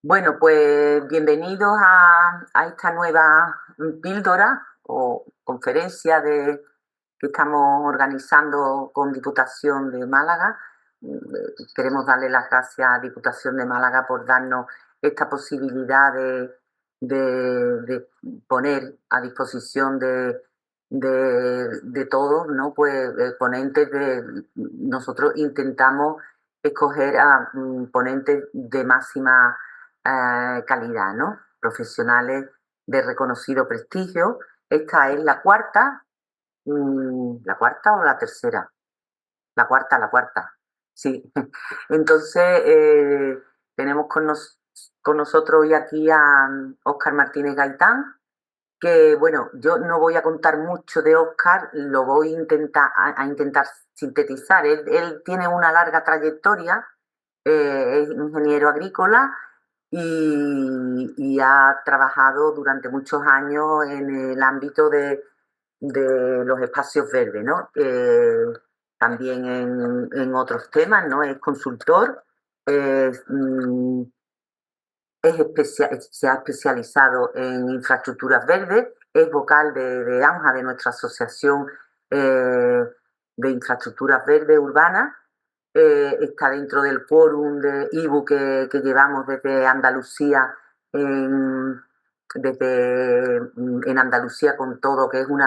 Bueno, pues bienvenidos a esta nueva píldora o conferencia que estamos organizando con Diputación de Málaga. Queremos darle las gracias a Diputación de Málaga por darnos esta posibilidad de poner a disposición de todos, ¿no? Pues ponentes nosotros intentamos escoger a ponentes de máxima calidad, ¿no? Profesionales de reconocido prestigio. Esta es la cuarta o la tercera, la cuarta, sí. Entonces, tenemos con nosotros hoy aquí a Óscar Martínez Gaitán, que bueno, yo no voy a contar mucho de Óscar, lo voy a intentar sintetizar. Él tiene una larga trayectoria, es ingeniero agrícola y ha trabajado durante muchos años en el ámbito de los espacios verdes, ¿no? También en otros temas, ¿no? Es consultor, es, se ha especializado en infraestructuras verdes, es vocal de ANJA, de nuestra asociación de infraestructuras verdes urbanas, está dentro del quórum de IBU que llevamos desde Andalucía, en Andalucía con todo, que es un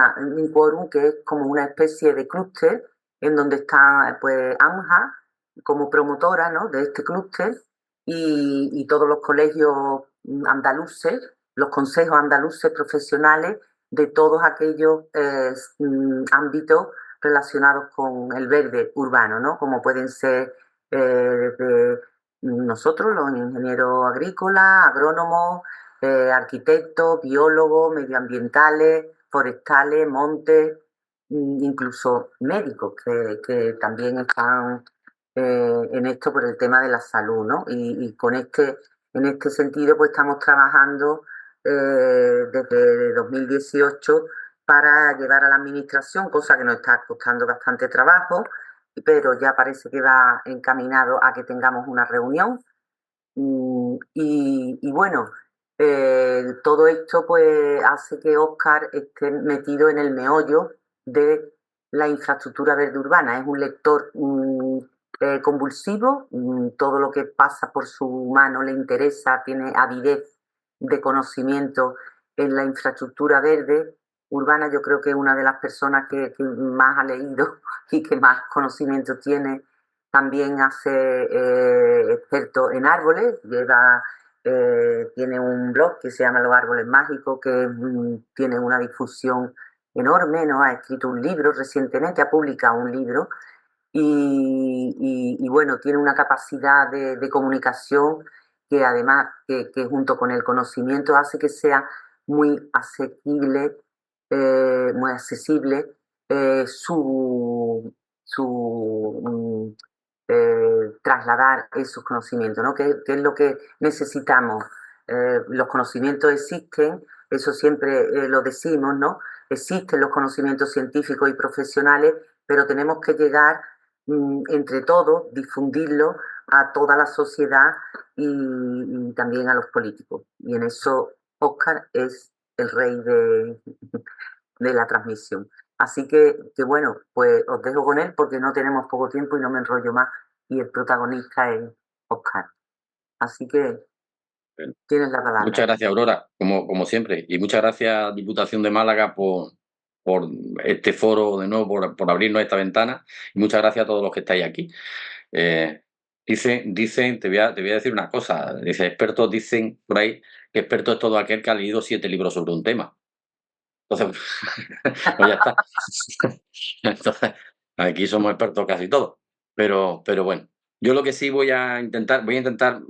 quórum que es como una especie de clúster en donde está pues ANJA como promotora, ¿no?, de este clúster y todos los colegios andaluces, los consejos andaluces profesionales de todos aquellos ámbitos relacionados con el verde urbano, ¿no? Como pueden ser desde nosotros, los ingenieros agrícolas, agrónomos, arquitectos, biólogos, medioambientales, forestales, montes, incluso médicos que también están en esto por el tema de la salud, ¿no? Y en este sentido, pues estamos trabajando desde 2018 para llevar a la administración, cosa que nos está costando bastante trabajo, pero ya parece que va encaminado a que tengamos una reunión. Y bueno, todo esto pues hace que Óscar esté metido en el meollo de la infraestructura verde urbana. Es un lector convulsivo, todo lo que pasa por su mano le interesa, tiene avidez de conocimiento en la infraestructura verde urbana. Yo creo que es una de las personas que más ha leído y que más conocimiento tiene. También hace experto en árboles, tiene un blog que se llama Los Árboles Mágicos, que tiene una difusión enorme, ¿no? Ha escrito un libro recientemente, ha publicado un libro y bueno, tiene una capacidad de comunicación que además, que junto con el conocimiento hace que sea muy asequible, muy accesible trasladar esos conocimientos, ¿no? ¿Qué es lo que necesitamos? Los conocimientos existen, eso siempre lo decimos, ¿no? Existen los conocimientos científicos y profesionales, pero tenemos que llegar entre todos, difundirlo a toda la sociedad y también a los políticos. Y en eso Óscar es el rey de la transmisión. Así que bueno, pues os dejo con él porque no tenemos poco tiempo y no me enrollo más. Y el protagonista es Óscar. Así que tienes la Muchas palabra. gracias, Aurora, como siempre. Y muchas gracias, Diputación de Málaga, por este foro de nuevo, por abrirnos esta ventana. Y muchas gracias a todos los que estáis aquí. Dicen, te voy a decir una cosa. Expertos dicen por ahí que experto es todo aquel que ha leído 7 libros sobre un tema. Entonces, pues ya está. Entonces, aquí somos expertos casi todos. Pero bueno, yo lo que sí voy a intentar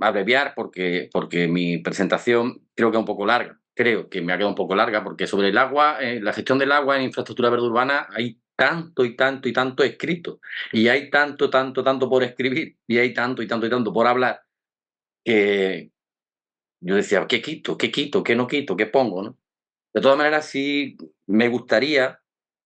abreviar porque mi presentación creo que es un poco larga. Creo que me ha quedado un poco larga porque sobre el agua, la gestión del agua en infraestructura verde urbana hay tanto y tanto y tanto escrito. Y hay tanto, tanto, tanto por escribir. Y hay tanto y tanto y tanto por hablar que yo decía, ¿qué quito? ¿Qué quito? ¿Qué no quito? ¿Qué pongo? ¿No? De todas maneras, sí me gustaría,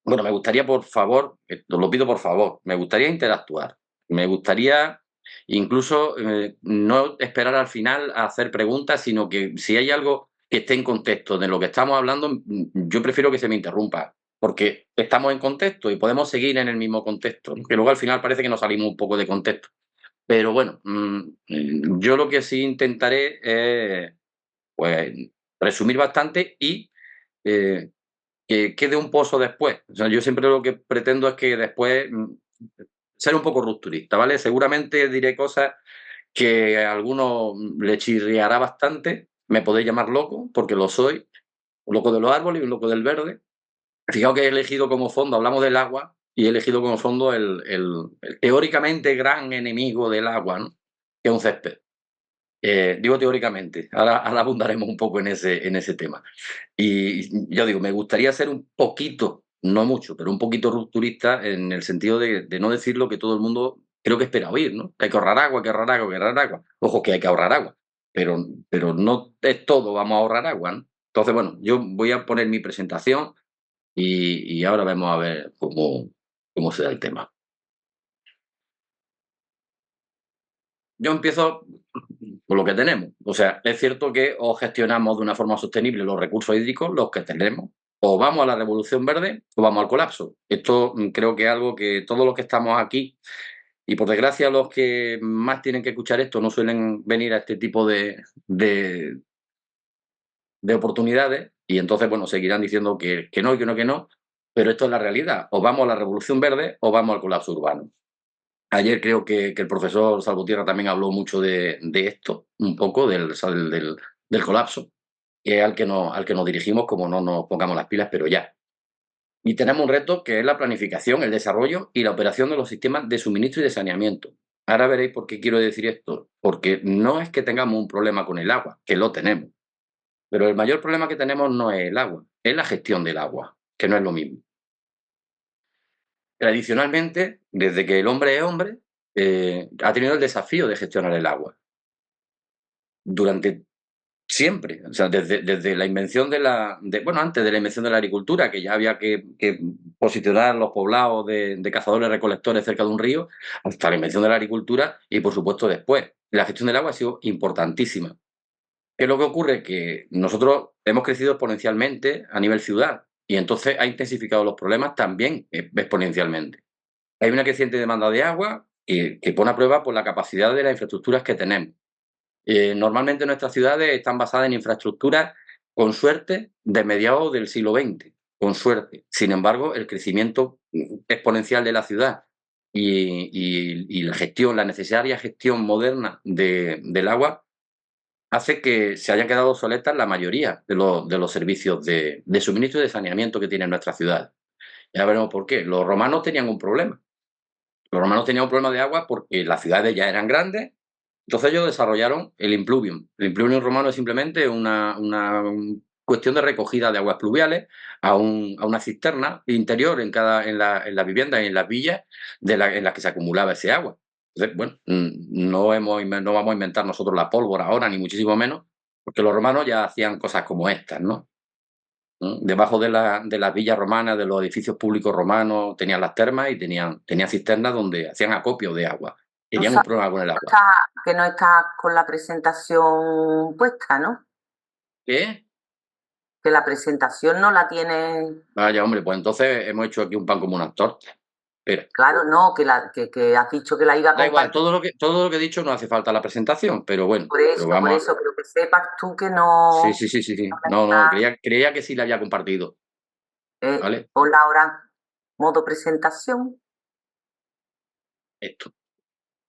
bueno, me gustaría, por favor, os lo pido por favor, me gustaría interactuar. Me gustaría Incluso no esperar al final a hacer preguntas, sino que si hay algo que esté en contexto de lo que estamos hablando, yo prefiero que se me interrumpa, porque estamos en contexto y podemos seguir en el mismo contexto, ¿no? Que luego al final parece que nos salimos un poco de contexto. Pero bueno, yo lo que sí intentaré es, pues, resumir bastante y eh, que quede un pozo después. O sea, yo siempre lo que pretendo es que después ser un poco rupturista, ¿vale? Seguramente diré cosas que a algunos le chirriará bastante, me podéis llamar loco, porque lo soy, un loco de los árboles y un loco del verde. Fijaos que he elegido como fondo, hablamos del agua, y he elegido como fondo el teóricamente gran enemigo del agua, ¿no? Que es un césped. Digo teóricamente, ahora abundaremos un poco en ese tema. Y yo digo, me gustaría ser un poquito, no mucho, pero un poquito rupturista en el sentido de no decir lo que todo el mundo creo que espera oír, ¿no? Que hay que ahorrar agua, que ahorrar agua, que ahorrar agua. Ojo, que hay que ahorrar agua, pero no es todo, vamos a ahorrar agua, ¿no? Entonces, bueno, yo voy a poner mi presentación y ahora vemos a ver cómo se da el tema. Yo empiezo con lo que tenemos. O sea, es cierto que o gestionamos de una forma sostenible los recursos hídricos, los que tenemos, o vamos a la revolución verde o vamos al colapso. Esto creo que es algo que todos los que estamos aquí, y por desgracia los que más tienen que escuchar esto no suelen venir a este tipo de, de oportunidades, y entonces, bueno, seguirán diciendo que no, que no, que no, pero esto es la realidad. O vamos a la revolución verde o vamos al colapso urbano. Ayer creo que el profesor Salvatierra también habló mucho de esto, un poco del colapso, que es al que nos dirigimos como no nos pongamos las pilas, pero ya. Y tenemos un reto que es la planificación, el desarrollo y la operación de los sistemas de suministro y de saneamiento. Ahora veréis por qué quiero decir esto, porque no es que tengamos un problema con el agua, que lo tenemos, pero el mayor problema que tenemos no es el agua, es la gestión del agua, que no es lo mismo. Tradicionalmente, desde que el hombre es hombre, ha tenido el desafío de gestionar el agua. Durante siempre, o sea, desde la invención bueno, antes de la invención de la agricultura, que ya había que posicionar los poblados de cazadores-recolectores cerca de un río, hasta la invención de la agricultura y, por supuesto, después. La gestión del agua ha sido importantísima. ¿Qué es lo que ocurre? Que nosotros hemos crecido exponencialmente a nivel ciudad y entonces ha intensificado los problemas también exponencialmente. Hay una creciente demanda de agua que pone a prueba por la capacidad de las infraestructuras que tenemos. Normalmente nuestras ciudades están basadas en infraestructuras, con suerte, de mediados del siglo XX, con suerte. Sin embargo, el crecimiento exponencial de la ciudad y la gestión, la necesaria gestión moderna del agua, hace que se hayan quedado obsoletas la mayoría de los servicios de suministro y de saneamiento que tienen nuestras ciudades. Ya veremos por qué. Los romanos tenían un problema. Los romanos tenían un problema de agua porque las ciudades ya eran grandes, entonces ellos desarrollaron el impluvium. El impluvium romano es simplemente una cuestión de recogida de aguas pluviales a una cisterna interior en la vivienda y en las villas en las que se acumulaba ese agua. Entonces, bueno, no vamos a inventar nosotros la pólvora ahora, ni muchísimo menos, porque los romanos ya hacían cosas como estas, ¿no? Debajo de las villas romanas, de los edificios públicos romanos, tenían las termas y tenían cisternas donde hacían acopio de agua. Tú Tenían un sabes problema con el agua. que no estás con la presentación puesta, ¿no? ¿Qué? Que la presentación no la tienes. Vaya, hombre, pues entonces hemos hecho aquí un pan como unas tortas. Espera. Claro, no, que has dicho que la iba a Da igual, compartir. todo lo que he dicho no hace falta la presentación, pero bueno, pero Por vamos a... eso, pero que sepas tú que Sí, no, sí, sí, sí, no sí. la No, estás. creía que sí la había compartido, ¿vale? Ponla ahora, modo presentación. Esto.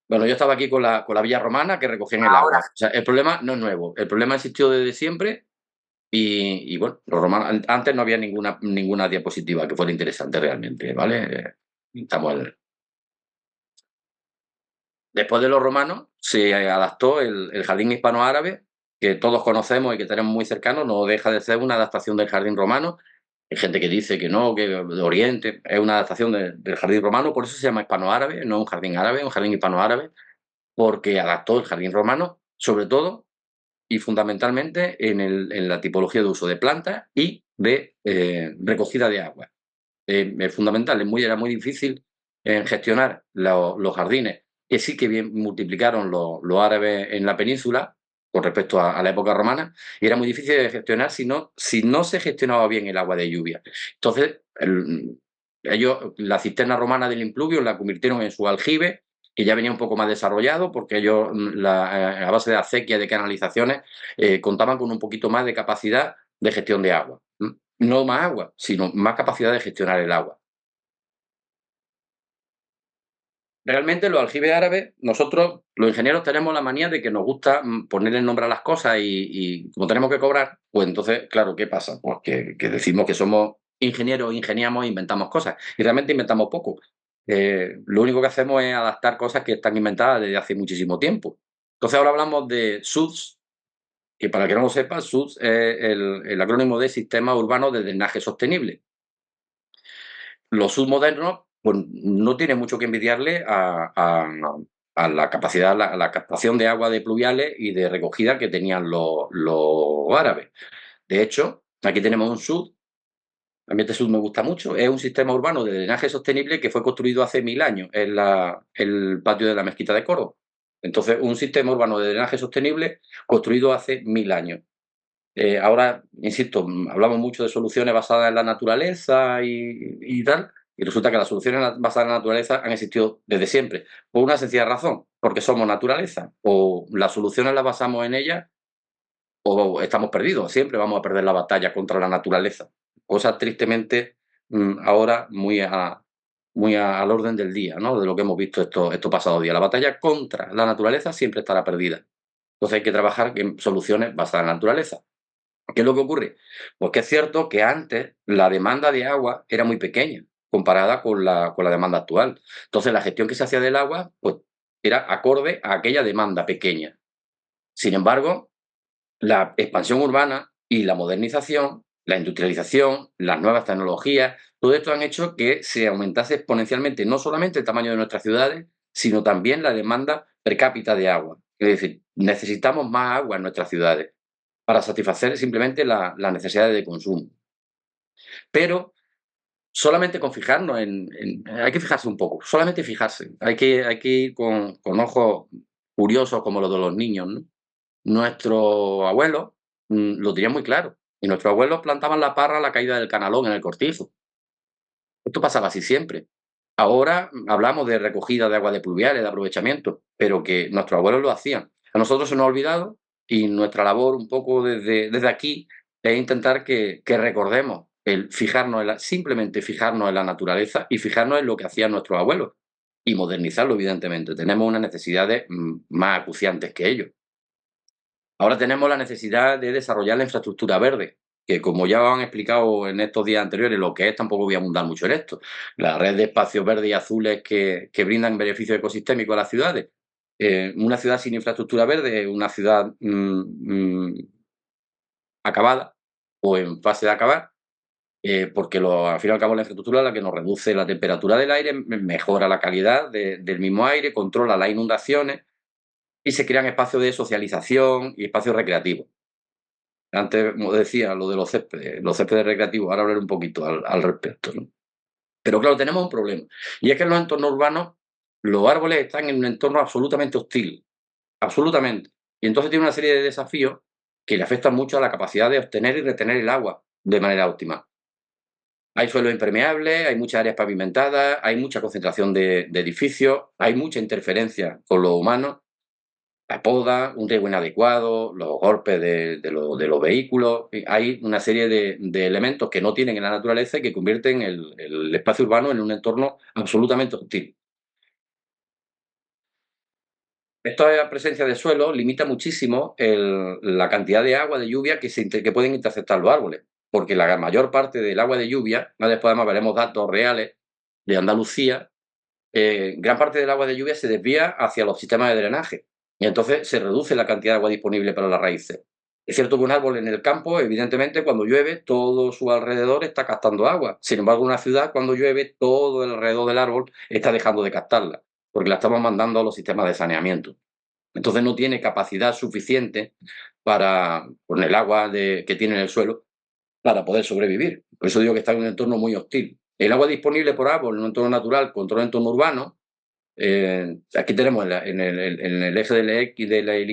Bueno, yo estaba aquí con la villa romana que recogían el Ahora agua. O sea, el problema no es nuevo. El problema existió desde siempre y bueno, los romanos, antes no había ninguna diapositiva que fuera interesante realmente, ¿vale? Estamos Después de los romanos se adaptó el jardín hispano-árabe, que todos conocemos y que tenemos muy cercano, no deja de ser una adaptación del jardín romano. Hay gente que dice que no, que de Oriente es una adaptación del jardín romano, por eso se llama hispano-árabe, no un jardín árabe, un jardín hispano-árabe, porque adaptó el jardín romano, sobre todo y fundamentalmente en la tipología de uso de plantas y de recogida de agua. Es fundamental, era muy difícil gestionar los jardines que sí que bien multiplicaron los árabes en la península con respecto a la época romana, y era muy difícil de gestionar si no se gestionaba bien el agua de lluvia. Entonces, ellos, la cisterna romana del Impluvio la convirtieron en su aljibe, que ya venía un poco más desarrollado, porque ellos, a base de acequias, de canalizaciones, contaban con un poquito más de capacidad de gestión de agua. No más agua, sino más capacidad de gestionar el agua. Realmente los aljibes árabes, nosotros los ingenieros tenemos la manía de que nos gusta ponerle nombre a las cosas y como tenemos que cobrar, pues entonces, claro, ¿qué pasa? Pues que decimos que somos ingenieros, ingeniamos e inventamos cosas. Y realmente inventamos poco. Lo único que hacemos es adaptar cosas que están inventadas desde hace muchísimo tiempo. Entonces ahora hablamos de SUDS, que para el que no lo sepa, SUDS es el acrónimo de Sistema Urbano de Drenaje Sostenible. Los submodernos, pues no tienen mucho que envidiarle a la capacidad, a la captación de agua de pluviales y de recogida que tenían los árabes. De hecho, aquí tenemos un SUD, a mí este SUD me gusta mucho, es un sistema urbano de drenaje sostenible que fue construido hace 1000 años en el patio de la mezquita de Córdoba. Entonces, un sistema urbano de drenaje sostenible construido hace 1000 años. Ahora, insisto, hablamos mucho de soluciones basadas en la naturaleza y tal, y resulta que las soluciones basadas en la naturaleza han existido desde siempre, por una sencilla razón, porque somos naturaleza, o las soluciones las basamos en ellas, o estamos perdidos, siempre vamos a perder la batalla contra la naturaleza. Cosa tristemente ahora al orden del día, ¿no? De lo que hemos visto estos pasados días. La batalla contra la naturaleza siempre estará perdida. Entonces hay que trabajar en soluciones basadas en la naturaleza. ¿Qué es lo que ocurre? Pues que es cierto que antes la demanda de agua era muy pequeña comparada con la demanda actual. Entonces la gestión que se hacía del agua pues, era acorde a aquella demanda pequeña. Sin embargo, la expansión urbana y la modernización, la industrialización, las nuevas tecnologías, todo esto han hecho que se aumentase exponencialmente no solamente el tamaño de nuestras ciudades, sino también la demanda per cápita de agua. Es decir, necesitamos más agua en nuestras ciudades para satisfacer simplemente las necesidades de consumo. Pero solamente con fijarnos hay que fijarse un poco, solamente fijarse. Hay que ir con ojos curiosos como los de los niños, ¿no? Nuestros abuelos lo tenían muy claro. Y nuestros abuelos plantaban la parra a la caída del canalón en el cortijo. Esto pasaba así siempre. Ahora hablamos de recogida de agua de pluviales, de aprovechamiento, pero que nuestros abuelos lo hacían. A nosotros se nos ha olvidado y nuestra labor un poco desde aquí es intentar que recordemos el fijarnos simplemente fijarnos en la naturaleza y fijarnos en lo que hacían nuestros abuelos y modernizarlo, evidentemente. Tenemos unas necesidades más acuciantes que ellos. Ahora tenemos la necesidad de desarrollar la infraestructura verde, que como ya han explicado en estos días anteriores, lo que es, tampoco voy a abundar mucho en esto. La red de espacios verdes y azules que brindan beneficios ecosistémicos a las ciudades. Una ciudad sin infraestructura verde es una ciudad acabada o en fase de acabar, porque al fin y al cabo la infraestructura es la que nos reduce la temperatura del aire, mejora la calidad del mismo aire, controla las inundaciones y se crean espacios de socialización y espacios recreativos. Antes, como decía, lo de los céspedes recreativos, ahora hablaré un poquito al respecto, ¿no? Pero claro, tenemos un problema, y es que en los entornos urbanos los árboles están en un entorno absolutamente hostil, absolutamente. Y entonces tiene una serie de desafíos que le afectan mucho a la capacidad de obtener y retener el agua de manera óptima. Hay suelos impermeables, hay muchas áreas pavimentadas, hay mucha concentración de edificios, hay mucha interferencia con los humanos, la poda, un riego inadecuado, los golpes de los vehículos. Hay una serie de elementos que no tienen en la naturaleza y que convierten el espacio urbano en un entorno absolutamente hostil. Esta presencia de suelo limita muchísimo la cantidad de agua de lluvia que pueden interceptar los árboles, porque la mayor parte del agua de lluvia, más después además veremos datos reales de Andalucía, gran parte del agua de lluvia se desvía hacia los sistemas de drenaje y entonces se reduce la cantidad de agua disponible para las raíces. Es cierto que un árbol en el campo, evidentemente, cuando llueve, todo su alrededor está captando agua. Sin embargo, una ciudad, cuando llueve, todo el alrededor del árbol está dejando de captarla, porque la estamos mandando a los sistemas de saneamiento. Entonces no tiene capacidad suficiente con el agua que tiene en el suelo, para poder sobrevivir. Por eso digo que está en un entorno muy hostil. El agua disponible por árbol en un entorno natural contra un entorno urbano Aquí tenemos en el eje de la X y de la Y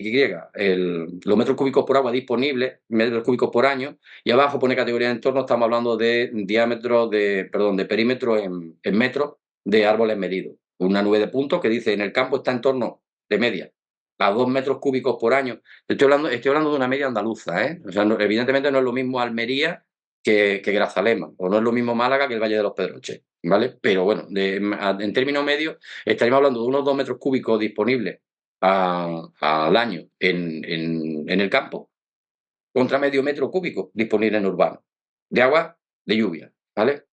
los metros cúbicos por agua disponibles, metros cúbicos por año, y abajo pone categoría de entorno, estamos hablando de diámetro, de perímetro en metros de árboles medidos. Una nube de puntos que dice en el campo está en torno de media a 2 metros cúbicos por año. Estoy hablando de una media andaluza, ¿eh? O sea, evidentemente no es lo mismo Almería que Grazalema, o no es lo mismo Málaga que el Valle de los Pedroches, ¿vale? Pero bueno, en términos medios, estaríamos hablando de unos 2 metros cúbicos disponibles al año en el campo, contra medio metro cúbico disponible en urbano, de agua de lluvia, ¿vale?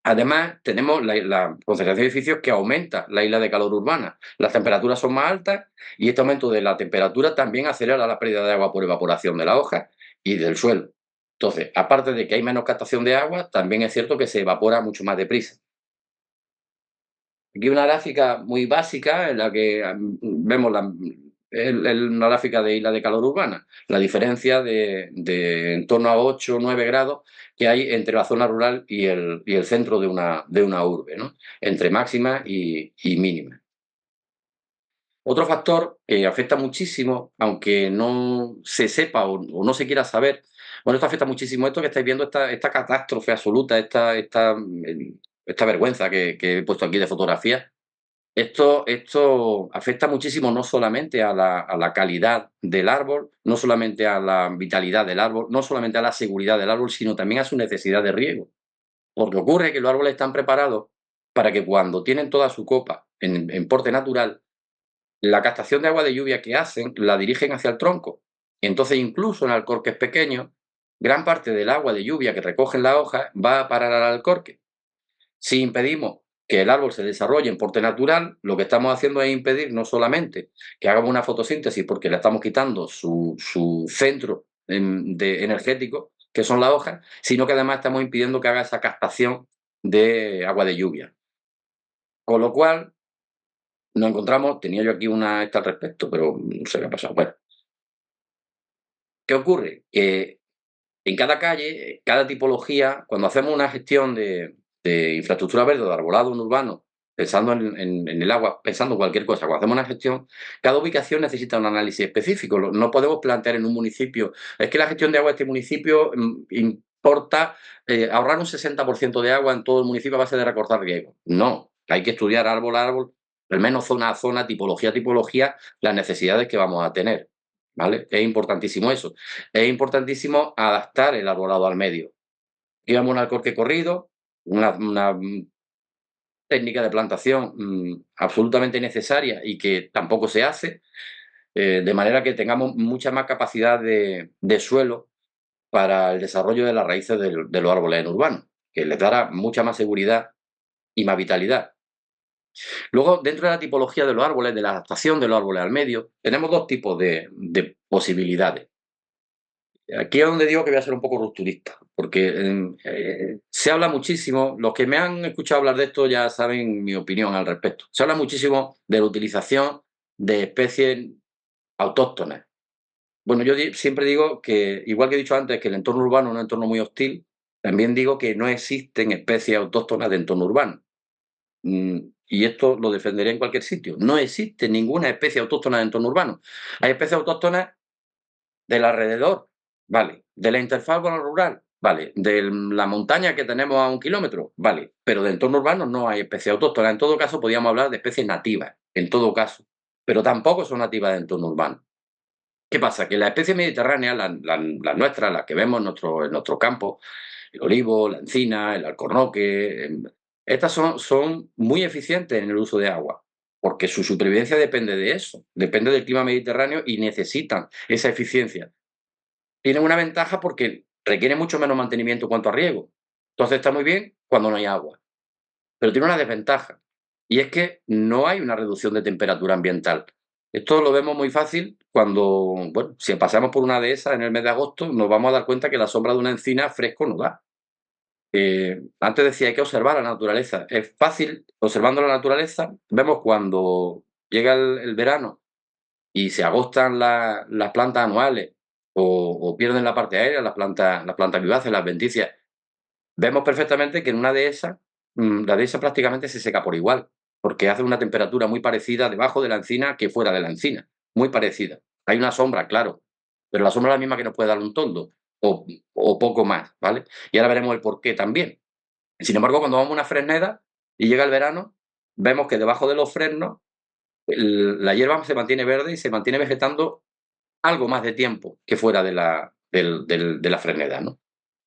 Además, tenemos la concentración de edificios que aumenta la isla de calor urbana. Las temperaturas son más altas y este aumento de la temperatura también acelera la pérdida de agua por evaporación de la hoja y del suelo. Entonces, aparte de que hay menos captación de agua, también es cierto que se evapora mucho más deprisa. Aquí una gráfica muy básica en la que vemos una gráfica de isla de calor urbana, la diferencia de en torno a 8 o 9 grados que hay entre la zona rural y el centro de una urbe, ¿no? Entre máxima y mínima. Otro factor que afecta muchísimo, aunque no se sepa o no se quiera saber, bueno, esto afecta muchísimo esto que estáis viendo, esta catástrofe absoluta, esta vergüenza que he puesto aquí de fotografía. Esto afecta muchísimo no solamente a la calidad del árbol, no solamente a la vitalidad del árbol, no solamente a la seguridad del árbol, sino también a su necesidad de riego. Porque ocurre que los árboles están preparados para que cuando tienen toda su copa en porte natural, la captación de agua de lluvia que hacen la dirigen hacia el tronco. Entonces, incluso en alcorques pequeños, gran parte del agua de lluvia que recogen las hojas va a parar al alcorque. Si impedimos que el árbol se desarrolle en porte natural, lo que estamos haciendo es impedir no solamente que haga una fotosíntesis porque le estamos quitando su centro energético, que son las hojas, sino que además estamos impidiendo que haga esa captación de agua de lluvia. Con lo cual, nos encontramos, tenía yo aquí una esta al respecto, pero no sé qué ha pasado. Bueno, ¿qué ocurre? Que en cada calle, cada tipología, cuando hacemos una gestión de infraestructura verde o de arbolado en urbano, pensando en el agua, pensando en cualquier cosa, cuando hacemos una gestión, cada ubicación necesita un análisis específico. No podemos plantear en un municipio, es que la gestión de agua de este municipio importa ahorrar un 60% de agua en todo el municipio a base de recortar riego. No, hay que estudiar árbol a árbol, al menos zona a zona, tipología a tipología, las necesidades que vamos a tener. ¿Vale? Es importantísimo eso. Es importantísimo adaptar el arbolado al medio. Digamos un alcorque corrido, una técnica de plantación absolutamente necesaria y que tampoco se hace, de manera que tengamos mucha más capacidad de suelo para el desarrollo de las raíces de los árboles en urbanos, que les dará mucha más seguridad y más vitalidad. Luego, dentro de la tipología de los árboles, de la adaptación de los árboles al medio, tenemos dos tipos de posibilidades. Aquí es donde digo que voy a ser un poco rupturista, porque se habla muchísimo, los que me han escuchado hablar de esto ya saben mi opinión al respecto, se habla muchísimo de la utilización de especies autóctonas. Bueno, yo siempre digo que, igual que he dicho antes, que el entorno urbano es un entorno muy hostil, también digo que no existen especies autóctonas de entorno urbano. Y esto lo defenderé en cualquier sitio. No existe ninguna especie autóctona de entorno urbano. Hay especies autóctonas del alrededor, vale, de la interfaz con lo rural, vale, de la montaña que tenemos a 1 kilómetro, vale, pero de entorno urbano no hay especies autóctonas. En todo caso, podríamos hablar de especies nativas, en todo caso, pero tampoco son nativas de entorno urbano. ¿Qué pasa? Que las especies mediterráneas, las nuestras, las que vemos en nuestro campo, el olivo, la encina, el alcornoque, estas son muy eficientes en el uso de agua, porque su supervivencia depende de eso, depende del clima mediterráneo y necesitan esa eficiencia. Tienen una ventaja porque requiere mucho menos mantenimiento en cuanto a riego. Entonces está muy bien cuando no hay agua, pero tiene una desventaja, y es que no hay una reducción de temperatura ambiental. Esto lo vemos muy fácil cuando, bueno, si pasamos por una de esas en el mes de agosto, nos vamos a dar cuenta que la sombra de una encina fresco no da. Antes decía, hay que observar la naturaleza. Es fácil, observando la naturaleza, vemos cuando llega el verano y se agostan las plantas anuales o pierden la parte aérea, las plantas vivaces, las adventicias, vemos perfectamente que en una de esas, la de esas prácticamente se seca por igual. porque hace una temperatura muy parecida debajo de la encina que fuera de la encina, muy parecida. Hay una sombra, claro, pero la sombra es la misma que nos puede dar un toldo, o poco más, ¿vale? Y ahora veremos el porqué también. Sin embargo, cuando vamos a una fresneda y llega el verano, vemos que debajo de los fresnos la hierba se mantiene verde y se mantiene vegetando algo más de tiempo que fuera de la fresneda, ¿no?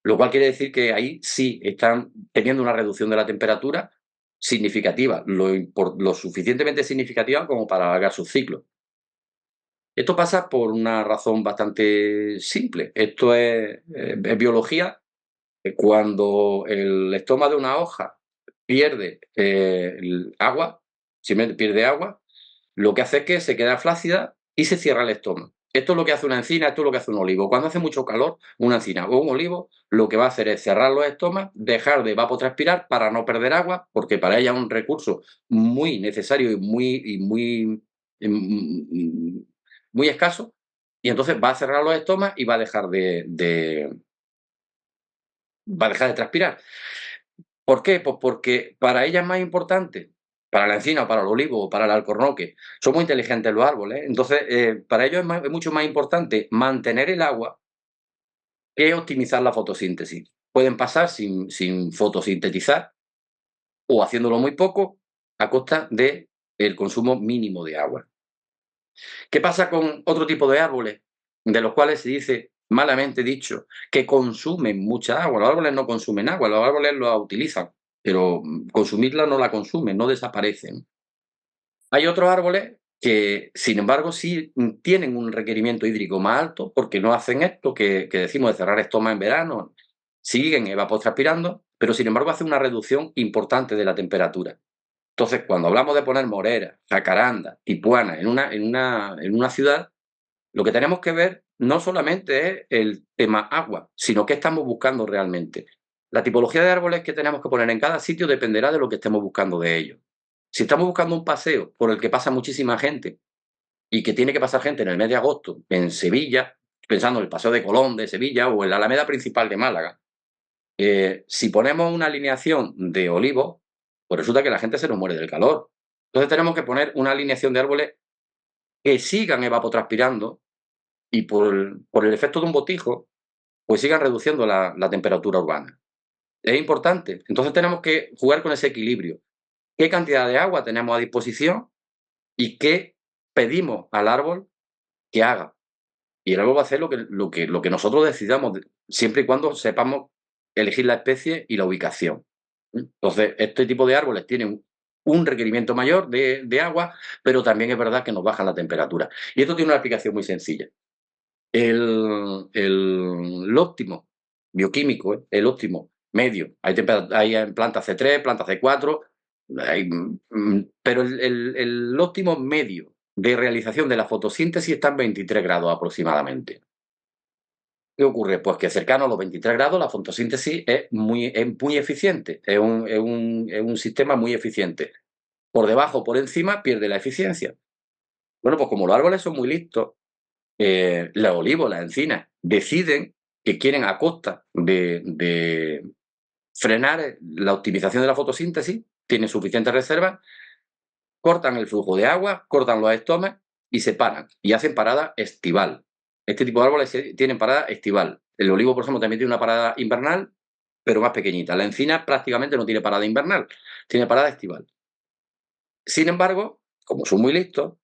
Lo cual quiere decir que ahí sí están teniendo una reducción de la temperatura significativa, lo suficientemente significativa como para alargar sus ciclos. Esto pasa por una razón bastante simple. Esto es biología. Cuando el estoma de una hoja pierde el agua, simplemente pierde agua, lo que hace es que se queda flácida y se cierra el estoma. Esto es lo que hace una encina, esto es lo que hace un olivo. Cuando hace mucho calor, una encina o un olivo lo que va a hacer es cerrar los estomas, dejar de evapotranspirar para no perder agua, porque para ella es un recurso muy necesario muy escaso, y entonces va a cerrar los estomas y va a dejar va a dejar de transpirar. ¿Por qué? Pues porque para ella es más importante, para la encina o para el olivo o para el alcornoque, son muy inteligentes los árboles, entonces para ellos es mucho más importante mantener el agua que optimizar la fotosíntesis. Pueden pasar sin fotosintetizar o haciéndolo muy poco a costa del consumo mínimo de agua. ¿Qué pasa con otro tipo de árboles, de los cuales se dice, malamente dicho, que consumen mucha agua? Los árboles no consumen agua, los árboles la utilizan, pero consumirla no la consumen, no desaparecen. Hay otros árboles que, sin embargo, sí tienen un requerimiento hídrico más alto, porque no hacen esto que decimos de cerrar estomas en verano, siguen evapotranspirando, pero sin embargo hacen una reducción importante de la temperatura. Entonces, cuando hablamos de poner morera, jacaranda, tipuana en una ciudad, lo que tenemos que ver no solamente es el tema agua, sino qué estamos buscando realmente. La tipología de árboles que tenemos que poner en cada sitio dependerá de lo que estemos buscando de ellos. Si estamos buscando un paseo por el que pasa muchísima gente y que tiene que pasar gente en el mes de agosto en Sevilla, pensando en el Paseo de Colón de Sevilla o en la Alameda principal de Málaga, si ponemos una alineación de olivos, pues resulta que la gente se nos muere del calor. Entonces tenemos que poner una alineación de árboles que sigan evapotranspirando y por el efecto de un botijo, pues sigan reduciendo la temperatura urbana. Es importante. Entonces tenemos que jugar con ese equilibrio. ¿Qué cantidad de agua tenemos a disposición y qué pedimos al árbol que haga? Y el árbol va a hacer lo que nosotros decidamos, siempre y cuando sepamos elegir la especie y la ubicación. Entonces, este tipo de árboles tienen un requerimiento mayor de agua, pero también es verdad que nos bajan la temperatura. Y esto tiene una explicación muy sencilla. El óptimo bioquímico, el óptimo medio, hay en planta C3, planta C4, pero el óptimo medio de realización de la fotosíntesis está en 23 grados aproximadamente. ¿Qué ocurre? Pues que cercano a los 23 grados la fotosíntesis es muy eficiente, es un sistema muy eficiente. Por debajo, por encima, pierde la eficiencia. Bueno, pues como los árboles son muy listos, los olivos, las encinas, deciden que quieren a costa de frenar la optimización de la fotosíntesis, tienen suficientes reservas, cortan el flujo de agua, cortan los estomas y se paran y hacen parada estival. Este tipo de árboles tienen parada estival. El olivo, por ejemplo, también tiene una parada invernal, pero más pequeñita. La encina prácticamente no tiene parada invernal, tiene parada estival. Sin embargo, como son muy listos,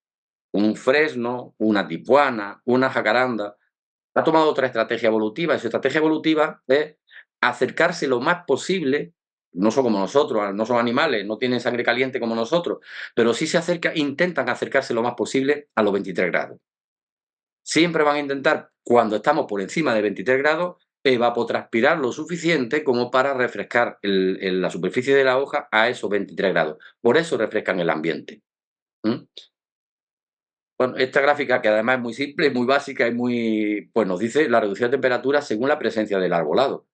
un fresno, una tipuana, una jacaranda, ha tomado otra estrategia evolutiva, y su estrategia evolutiva es acercarse lo más posible, no son como nosotros, no son animales, no tienen sangre caliente como nosotros, pero sí intentan acercarse lo más posible a los 23 grados. Siempre van a intentar, cuando estamos por encima de 23 grados, evapotranspirar lo suficiente como para refrescar la superficie de la hoja a esos 23 grados. Por eso refrescan el ambiente. ¿Mm? Bueno, esta gráfica, que además es muy simple, muy básica y pues nos dice la reducción de temperatura según la presencia del arbolado.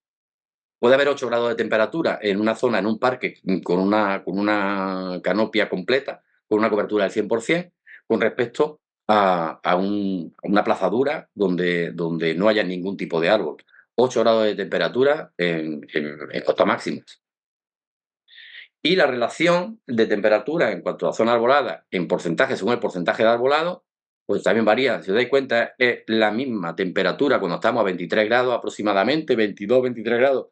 Puede haber 8 grados de temperatura en una zona, en un parque, con una canopia completa, con una cobertura del 100%, con respecto a una plazadura donde no haya ningún tipo de árbol. 8 grados de temperatura en cotas máximas. Y la relación de temperatura en cuanto a zona arbolada, en porcentaje, según el porcentaje de arbolado, pues también varía. Si os dais cuenta, es la misma temperatura cuando estamos a 23 grados aproximadamente, 22, 23 grados.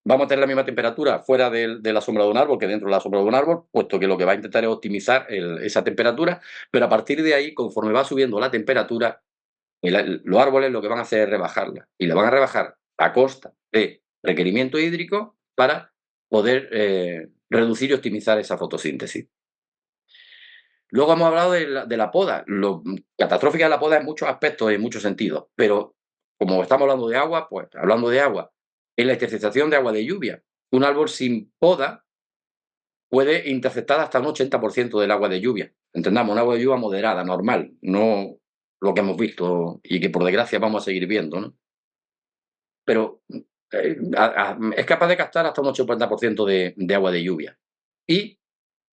Vamos a tener la misma temperatura fuera de la sombra de un árbol que dentro de la sombra de un árbol, puesto que lo que va a intentar es optimizar esa temperatura, pero a partir de ahí, conforme va subiendo la temperatura, los árboles lo que van a hacer es rebajarla. Y la van a rebajar a costa de requerimiento hídrico para poder reducir y optimizar esa fotosíntesis. Luego hemos hablado de la poda. Lo catastrófica de la poda en muchos aspectos, en muchos sentidos, pero como estamos hablando de agua, pues hablando de agua, en la interceptación de agua de lluvia, un árbol sin poda puede interceptar hasta un 80% del agua de lluvia. Entendamos, un agua de lluvia moderada, normal, no lo que hemos visto y que por desgracia vamos a seguir viendo, ¿no? Pero es capaz de captar hasta un 80% de agua de lluvia. Y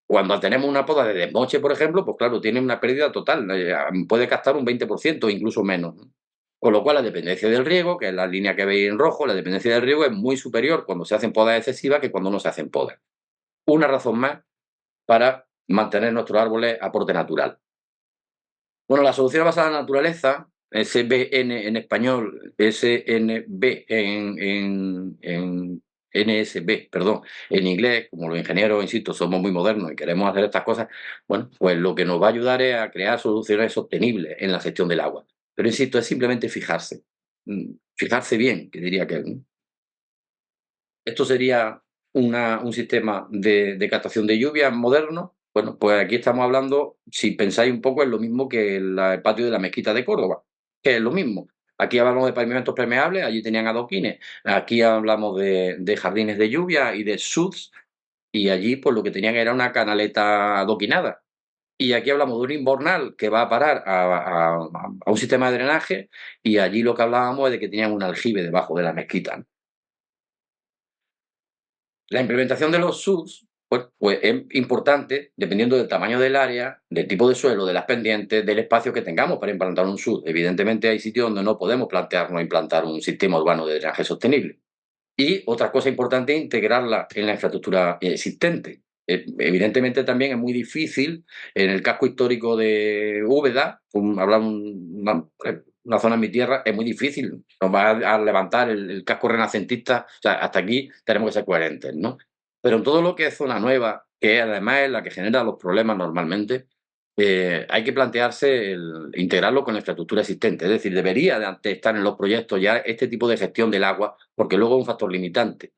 cuando tenemos una poda de desmoche, por ejemplo, pues claro, tiene una pérdida total, puede captar un 20%, incluso menos, ¿no? Con lo cual la dependencia del riego, que es la línea que veis en rojo, la dependencia del riego es muy superior cuando se hacen podas excesivas que cuando no se hacen podas. Una razón más para mantener nuestros árboles a porte natural. Bueno, la solución basada en la naturaleza, SBN en español, SNB en NSB, perdón, en inglés, como los ingenieros, insisto, somos muy modernos y queremos hacer estas cosas, bueno, pues lo que nos va a ayudar es a crear soluciones sostenibles en la gestión del agua. Pero insisto, es simplemente fijarse, fijarse bien, que diría que esto sería un sistema de captación de lluvia moderno. Bueno, pues aquí estamos hablando, si pensáis un poco, es lo mismo que el patio de la mezquita de Córdoba, que es lo mismo. Aquí hablamos de pavimentos permeables, allí tenían adoquines. Aquí hablamos de jardines de lluvia y de SUDs, y allí pues lo que tenían era una canaleta adoquinada. Y aquí hablamos de un invernal que va a parar a un sistema de drenaje, y allí lo que hablábamos es de que tenían un aljibe debajo de la mezquita. La implementación de los SUDs pues es importante dependiendo del tamaño del área, del tipo de suelo, de las pendientes, del espacio que tengamos para implantar un SUD. Evidentemente hay sitios donde no podemos plantearnos implantar un sistema urbano de drenaje sostenible. Y otra cosa importante es integrarla en la infraestructura existente. Evidentemente también es muy difícil en el casco histórico de Úbeda, una zona en mi tierra, es muy difícil. Nos va a levantar el casco renacentista. O sea, hasta aquí tenemos que ser coherentes, ¿no? Pero en todo lo que es zona nueva, que además es la que genera los problemas normalmente, hay que plantearse integrarlo con la infraestructura existente. Es decir, debería de antes estar en los proyectos ya este tipo de gestión del agua, porque luego es un factor limitante.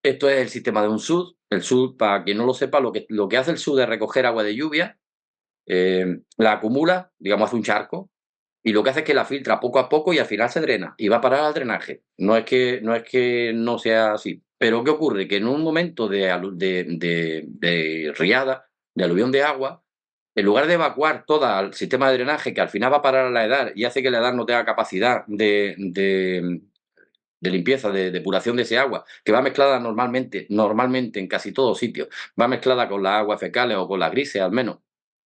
Esto es el sistema de un SUD. El SUD, para quien no lo sepa, lo que hace el SUD es recoger agua de lluvia, la acumula, digamos, hace un charco, y lo que hace es que la filtra poco a poco y al final se drena y va a parar al drenaje. No es que no sea así. Pero ¿qué ocurre? Que en un momento de riada, de aluvión de agua, en lugar de evacuar todo el sistema de drenaje, que al final va a parar a la edad y hace que la edad no tenga capacidad de limpieza, de depuración de ese agua, que va mezclada normalmente en casi todos sitios, va mezclada con las aguas fecales o con las grises al menos,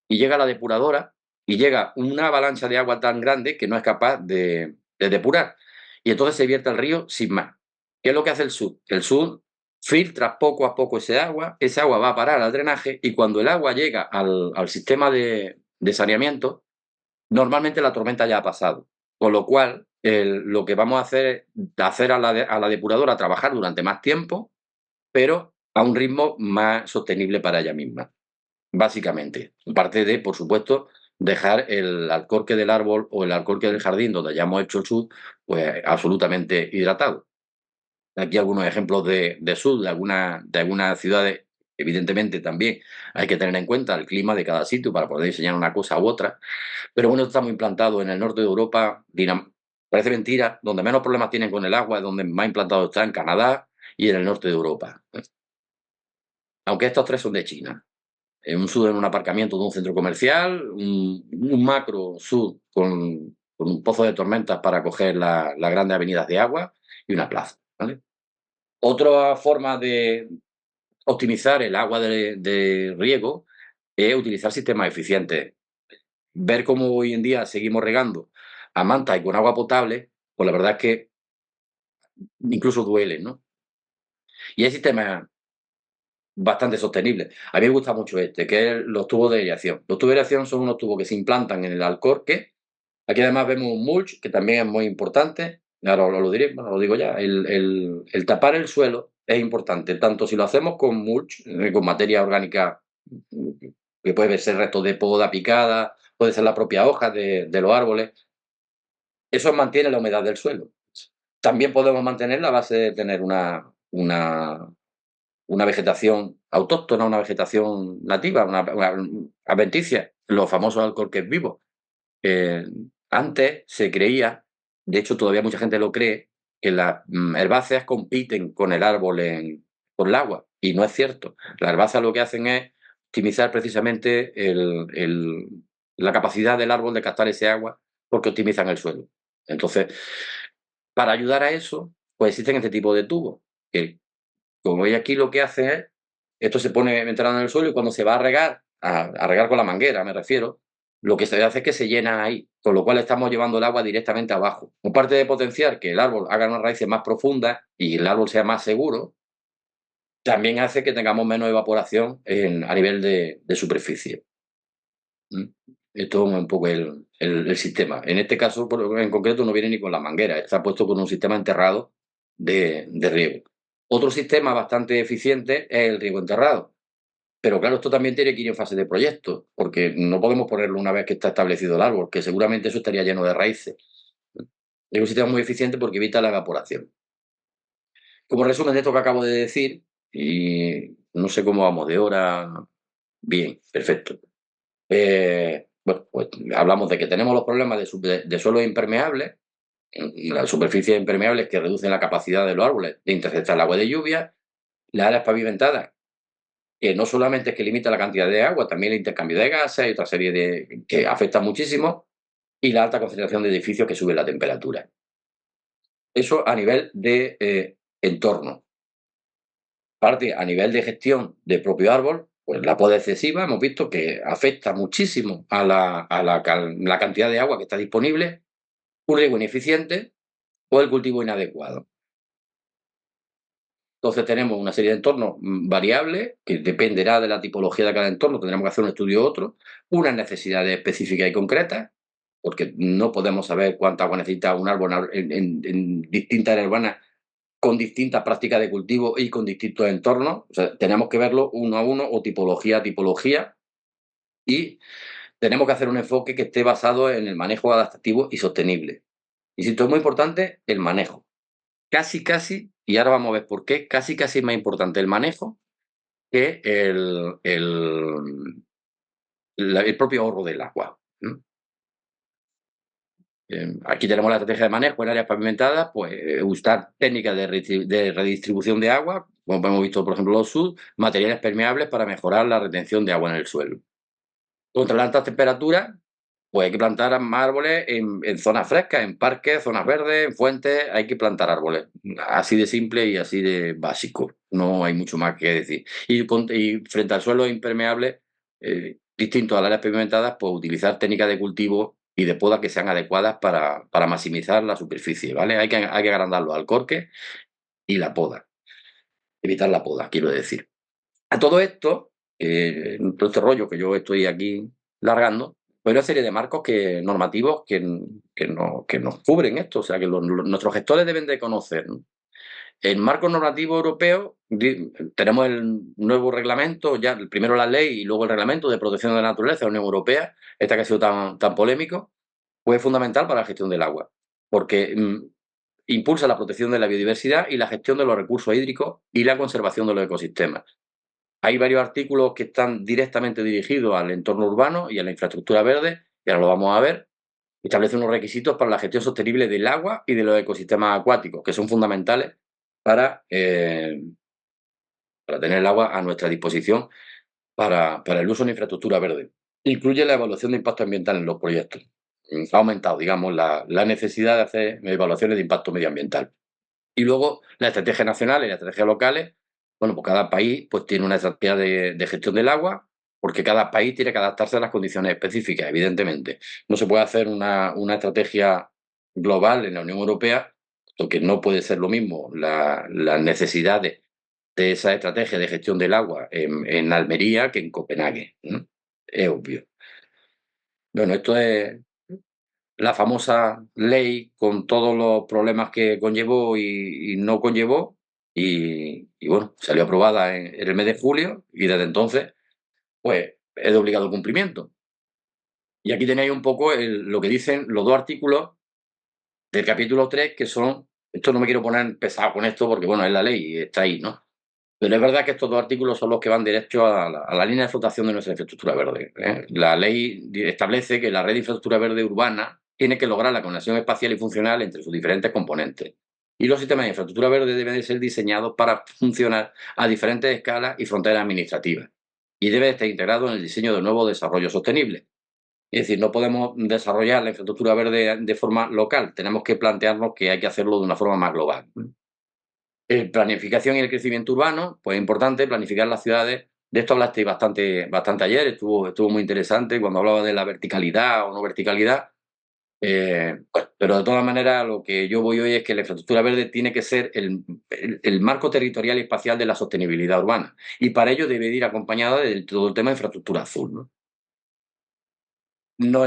y llega a la depuradora y llega una avalancha de agua tan grande que no es capaz de depurar. Y entonces se vierte al río sin más. ¿Qué es lo que hace el SUD? El SUD filtra poco a poco ese agua va a parar al drenaje, y cuando el agua llega al sistema de saneamiento, normalmente la tormenta ya ha pasado. Con lo cual, lo que vamos a hacer es hacer a la depuradora trabajar durante más tiempo, pero a un ritmo más sostenible para ella misma, básicamente. Aparte de, por supuesto, dejar el alcorque del árbol o el alcorque del jardín donde hayamos hecho el sud, pues absolutamente hidratado. Aquí algunos ejemplos de sud de algunas ciudades. Evidentemente también hay que tener en cuenta el clima de cada sitio para poder diseñar una cosa u otra. Pero bueno, esto está muy implantado en el norte de Europa. Parece mentira, donde menos problemas tienen con el agua es donde más implantado está en Canadá y en el norte de Europa. Aunque estos tres son de China. Un sud en un aparcamiento de un centro comercial, un macro sud con un pozo de tormentas para coger las grandes avenidas de agua y una plaza. ¿Vale? Otra forma de optimizar el agua de riego es utilizar sistemas eficientes. Ver cómo hoy en día seguimos regando a manta y con agua potable, pues la verdad es que incluso duele, ¿no? Y hay sistemas bastante sostenible. A mí me gusta mucho este, que es los tubos de aireación. Los tubos de aireación son unos tubos que se implantan en el alcorque. Aquí además vemos un mulch, que también es muy importante. Ahora lo diré, bueno, lo digo ya. El tapar el suelo es importante, tanto si lo hacemos con mulch, con materia orgánica, que puede ser restos de poda picada, puede ser la propia hoja de los árboles. Eso mantiene la humedad del suelo. También podemos mantener la base de tener una vegetación autóctona, una vegetación nativa, una adventicia, los famosos alcorques vivos. Antes se creía, de hecho todavía mucha gente lo cree, que las herbáceas compiten con el árbol por el agua, y no es cierto. Las herbáceas lo que hacen es optimizar precisamente la capacidad del árbol de captar ese agua porque optimizan el suelo. Entonces, para ayudar a eso, pues existen este tipo de tubos, que como veis aquí lo que hace es, esto se pone enterrado en el suelo y cuando se va a regar, a regar con la manguera me refiero, lo que se hace es que se llena ahí, con lo cual estamos llevando el agua directamente abajo. Aparte de potenciar que el árbol haga unas raíces más profundas y el árbol sea más seguro, también hace que tengamos menos evaporación a nivel de superficie. ¿Mm? Esto es un poco el sistema. En este caso, en concreto, no viene ni con la manguera, está puesto con un sistema enterrado de riego. Otro sistema bastante eficiente es el riego enterrado. Pero claro, esto también tiene que ir en fase de proyecto, porque no podemos ponerlo una vez que está establecido el árbol, que seguramente eso estaría lleno de raíces. Es un sistema muy eficiente porque evita la evaporación. Como resumen de esto que acabo de decir, y no sé cómo vamos de hora. Bien, perfecto. Bueno, pues hablamos de que tenemos los problemas de suelos impermeables, las superficies impermeables que reducen la capacidad de los árboles de interceptar el agua de lluvia, las áreas pavimentadas, que no solamente es que limita la cantidad de agua, también el intercambio de gases y otra serie de que afecta muchísimo, y la alta concentración de edificios que suben la temperatura. Eso a nivel de entorno. Aparte, a nivel de gestión del propio árbol, pues la poda excesiva hemos visto que afecta muchísimo a la cantidad de agua que está disponible, un riego ineficiente o el cultivo inadecuado. Entonces tenemos una serie de entornos variables, que dependerá de la tipología de cada entorno, tendremos que hacer un estudio u otro, unas necesidades específicas y concretas, porque no podemos saber cuánta agua necesita un árbol en distintas áreas urbanas con distintas prácticas de cultivo y con distintos entornos. O sea, tenemos que verlo uno a uno o tipología a tipología y tenemos que hacer un enfoque que esté basado en el manejo adaptativo y sostenible. Insisto, es muy importante el manejo. Casi, y ahora vamos a ver por qué, casi es más importante el manejo que el propio ahorro del agua. Aquí tenemos la estrategia de manejo en áreas pavimentadas, pues usar técnicas de redistribución de agua, como hemos visto, por ejemplo, los SUD, materiales permeables para mejorar la retención de agua en el suelo. Contra las altas temperaturas, pues hay que plantar más árboles en zonas frescas, en parques, zonas verdes, en fuentes, hay que plantar árboles. Así de simple y así de básico. No hay mucho más que decir. Y frente al suelo impermeable, distinto a las áreas pavimentadas, pues utilizar técnicas de cultivo y de poda que sean adecuadas para maximizar la superficie, ¿vale? Hay que agrandar los alcorques y la poda. Evitar la poda, quiero decir. A todo esto, todo este rollo que yo estoy aquí largando, pues hay una serie de marcos normativos que nos cubren esto, o sea, que nuestros gestores deben de conocer, ¿no? El marco normativo europeo, tenemos el nuevo reglamento, ya primero la ley y luego el reglamento de protección de la naturaleza de la Unión Europea, esta que ha sido tan polémico, pues es fundamental para la gestión del agua, porque impulsa la protección de la biodiversidad y la gestión de los recursos hídricos y la conservación de los ecosistemas. Hay varios artículos que están directamente dirigidos al entorno urbano y a la infraestructura verde, y ahora lo vamos a ver. Establece unos requisitos para la gestión sostenible del agua y de los ecosistemas acuáticos, que son fundamentales para, para tener el agua a nuestra disposición para el uso en infraestructura verde. Incluye la evaluación de impacto ambiental en los proyectos. Ha aumentado, digamos, la necesidad de hacer evaluaciones de impacto medioambiental. Y luego la estrategia nacional y la estrategia locales. Bueno, pues cada país pues, tiene una estrategia de gestión del agua, porque cada país tiene que adaptarse a las condiciones específicas, evidentemente. No se puede hacer una estrategia global en la Unión Europea, porque no puede ser lo mismo las necesidades de esa estrategia de gestión del agua en Almería que en Copenhague, ¿no? Es obvio. Bueno, esto es la famosa ley con todos los problemas que conllevó y no conllevó, y bueno, salió aprobada en el mes de julio y desde entonces, pues, es de obligado cumplimiento. Y aquí tenéis un poco lo que dicen los 2 artículos del capítulo 3 que son, esto no me quiero poner pesado con esto porque, bueno, es la ley y está ahí, ¿no? Pero es verdad que estos 2 artículos son los que van derecho a la línea de flotación de nuestra infraestructura verde, ¿eh? La ley establece que la red de infraestructura verde urbana tiene que lograr la conexión espacial y funcional entre sus diferentes componentes. Y los sistemas de infraestructura verde deben de ser diseñados para funcionar a diferentes escalas y fronteras administrativas. Y debe estar integrado en el diseño de nuevo desarrollo sostenible. Es decir, no podemos desarrollar la infraestructura verde de forma local, tenemos que plantearnos que hay que hacerlo de una forma más global. Planificación y el crecimiento urbano, pues es importante planificar las ciudades. De esto hablaste bastante ayer, estuvo muy interesante cuando hablaba de la verticalidad o no verticalidad. Bueno, pero de todas maneras, lo que yo voy hoy es que la infraestructura verde tiene que ser el marco territorial y espacial de la sostenibilidad urbana. Y para ello debe ir acompañada de todo el tema de infraestructura azul, ¿no? No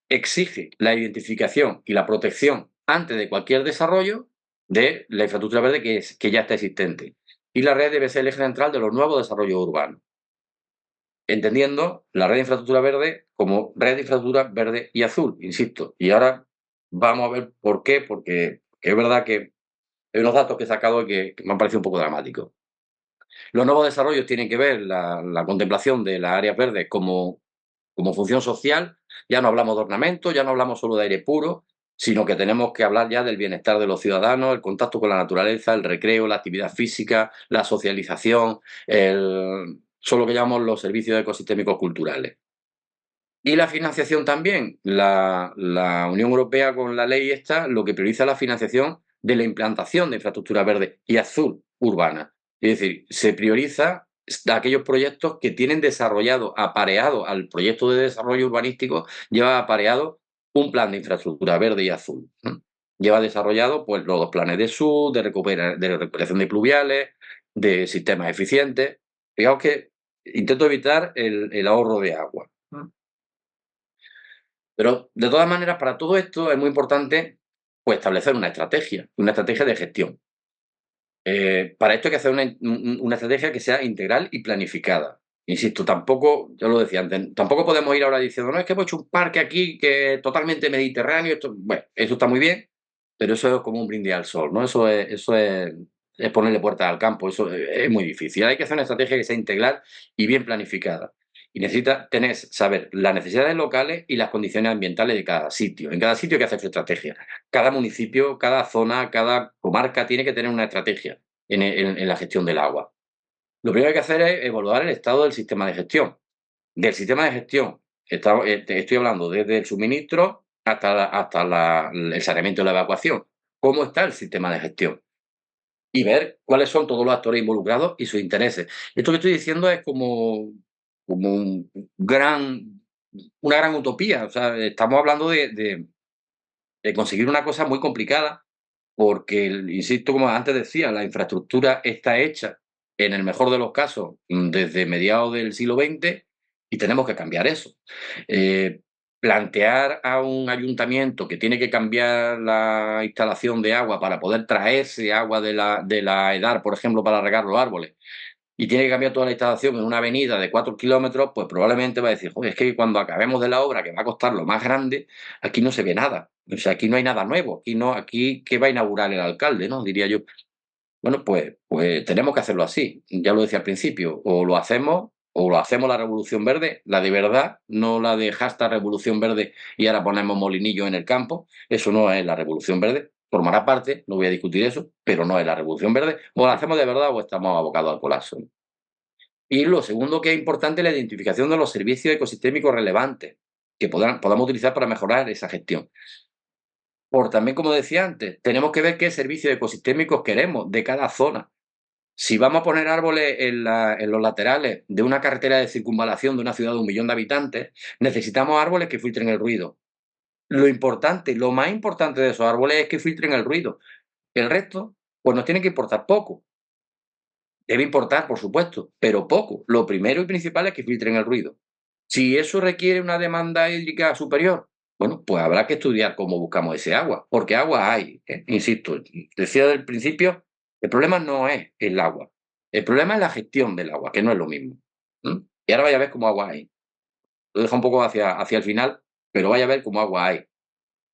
exige la identificación y la protección antes de cualquier desarrollo de la infraestructura verde que ya está existente. Y la red debe ser el eje central de los nuevos desarrollos urbanos, entendiendo la red de infraestructura verde como red de infraestructura verde y azul, insisto. Y ahora vamos a ver por qué, porque es verdad que hay unos datos que he sacado que me han parecido un poco dramáticos. Los nuevos desarrollos tienen que ver la contemplación de las áreas verdes como función social. Ya no hablamos de ornamento, ya no hablamos solo de aire puro, sino que tenemos que hablar ya del bienestar de los ciudadanos, el contacto con la naturaleza, el recreo, la actividad física, la socialización, son lo que llamamos los servicios ecosistémicos culturales. Y la financiación también. La Unión Europea con la ley esta lo que prioriza es la financiación de la implantación de infraestructura verde y azul urbana. Es decir, se prioriza aquellos proyectos que tienen desarrollado, apareado al proyecto de desarrollo urbanístico, lleva apareado un plan de infraestructura verde y azul, ¿no? Lleva desarrollado pues, los 2 planes de SUD, de recuperación de pluviales, de sistemas eficientes. Digamos que intento evitar el ahorro de agua. Pero, de todas maneras, para todo esto es muy importante, pues, establecer una estrategia de gestión. Para esto hay que hacer una estrategia que sea integral y planificada. Insisto, tampoco, yo lo decía antes, tampoco podemos ir ahora diciendo: "No, es que hemos hecho un parque aquí que es totalmente mediterráneo", esto bueno, eso está muy bien, pero eso es como un brindis al sol, ¿no? Eso es ponerle puertas al campo, eso es muy difícil. Hay que hacer una estrategia que sea integral y bien planificada. Y necesita saber las necesidades locales y las condiciones ambientales de cada sitio. En cada sitio hay que hacer su estrategia. Cada municipio, cada zona, cada comarca tiene que tener una estrategia en la gestión del agua. Lo primero que hay que hacer es evaluar el estado del sistema de gestión. Del sistema de gestión, estoy hablando desde el suministro hasta el saneamiento y la evacuación. ¿Cómo está el sistema de gestión? Y ver cuáles son todos los actores involucrados y sus intereses. Esto que estoy diciendo es como gran, una gran utopía. O sea, estamos hablando de conseguir una cosa muy complicada porque, insisto, como antes decía, la infraestructura está hecha, en el mejor de los casos, desde mediados del siglo XX y tenemos que cambiar eso. Eh, Plantear a un ayuntamiento que tiene que cambiar la instalación de agua para poder traerse agua de la EDAR, por ejemplo, para regar los árboles, y tiene que cambiar toda la instalación en una avenida de 4 kilómetros, pues probablemente va a decir: "Joder, es que cuando acabemos de la obra, que va a costar lo más grande, aquí no se ve nada. O sea, aquí no hay nada nuevo. Aquí no, aquí, ¿qué va a inaugurar el alcalde?", ¿no? Diría yo. Bueno, pues tenemos que hacerlo así. Ya lo decía al principio, o lo hacemos la revolución verde, la de verdad, no la de hashtag revolución verde y ahora ponemos molinillo en el campo. Eso no es la revolución verde. Formará parte, no voy a discutir eso, pero no es la revolución verde. O la hacemos de verdad o estamos abocados al colapso. Y lo segundo que es importante es la identificación de los servicios ecosistémicos relevantes que podamos utilizar para mejorar esa gestión. Por también, como decía antes, tenemos que ver qué servicios ecosistémicos queremos de cada zona. Si vamos a poner árboles en los laterales de una carretera de circunvalación de una ciudad de 1 millón de habitantes, necesitamos árboles que filtren el ruido. Lo más importante de esos árboles es que filtren el ruido. El resto, pues nos tiene que importar poco. Debe importar, por supuesto, pero poco. Lo primero y principal es que filtren el ruido. Si eso requiere una demanda hídrica superior, bueno, pues habrá que estudiar cómo buscamos ese agua, porque agua hay, ¿eh? Insisto, decía del principio, el problema no es el agua, el problema es la gestión del agua, que no es lo mismo. Y ahora vaya a ver cómo agua hay. Lo deja un poco hacia el final, pero vaya a ver cómo agua hay.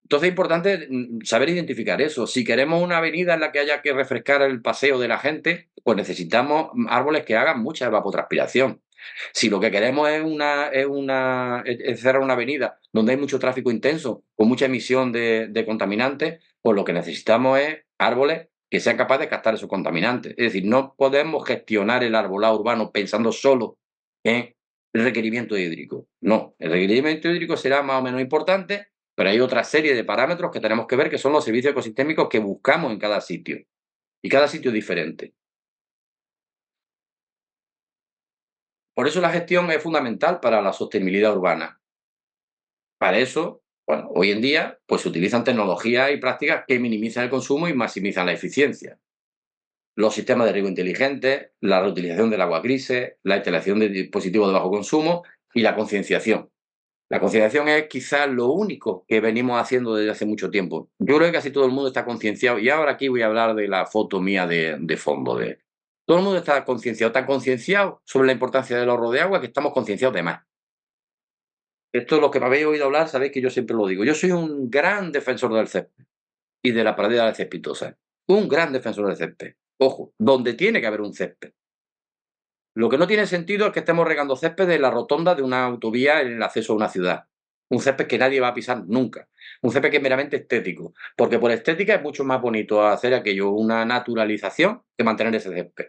Entonces es importante saber identificar eso. Si queremos una avenida en la que haya que refrescar el paseo de la gente, pues necesitamos árboles que hagan mucha evapotranspiración. Si lo que queremos es cerrar una avenida donde hay mucho tráfico intenso, con mucha emisión de contaminantes, pues lo que necesitamos es árboles que sean capaces de captar esos contaminantes. Es decir, no podemos gestionar el arbolado urbano pensando solo en el requerimiento hídrico. No, el requerimiento hídrico será más o menos importante, pero hay otra serie de parámetros que tenemos que ver, que son los servicios ecosistémicos que buscamos en cada sitio. Y cada sitio es diferente. Por eso la gestión es fundamental para la sostenibilidad urbana. Para eso, bueno, hoy en día, pues se utilizan tecnologías y prácticas que minimizan el consumo y maximizan la eficiencia. Los sistemas de riego inteligentes, la reutilización del agua grises, la instalación de dispositivos de bajo consumo y la concienciación. La concienciación es quizás lo único que venimos haciendo desde hace mucho tiempo. Yo creo que casi todo el mundo está concienciado, y ahora aquí voy a hablar de la foto mía de fondo. Todo el mundo está concienciado, tan concienciado sobre la importancia del ahorro de agua que estamos concienciados de más. Esto es lo que me habéis oído hablar, sabéis que yo siempre lo digo. Yo soy un gran defensor del césped y de la pradera de cespitosa. Un gran defensor del césped. Ojo, donde tiene que haber un césped. Lo que no tiene sentido es que estemos regando césped en la rotonda de una autovía en el acceso a una ciudad. Un césped que nadie va a pisar nunca. Un césped que es meramente estético. Porque por estética es mucho más bonito hacer aquello, una naturalización, que mantener ese césped.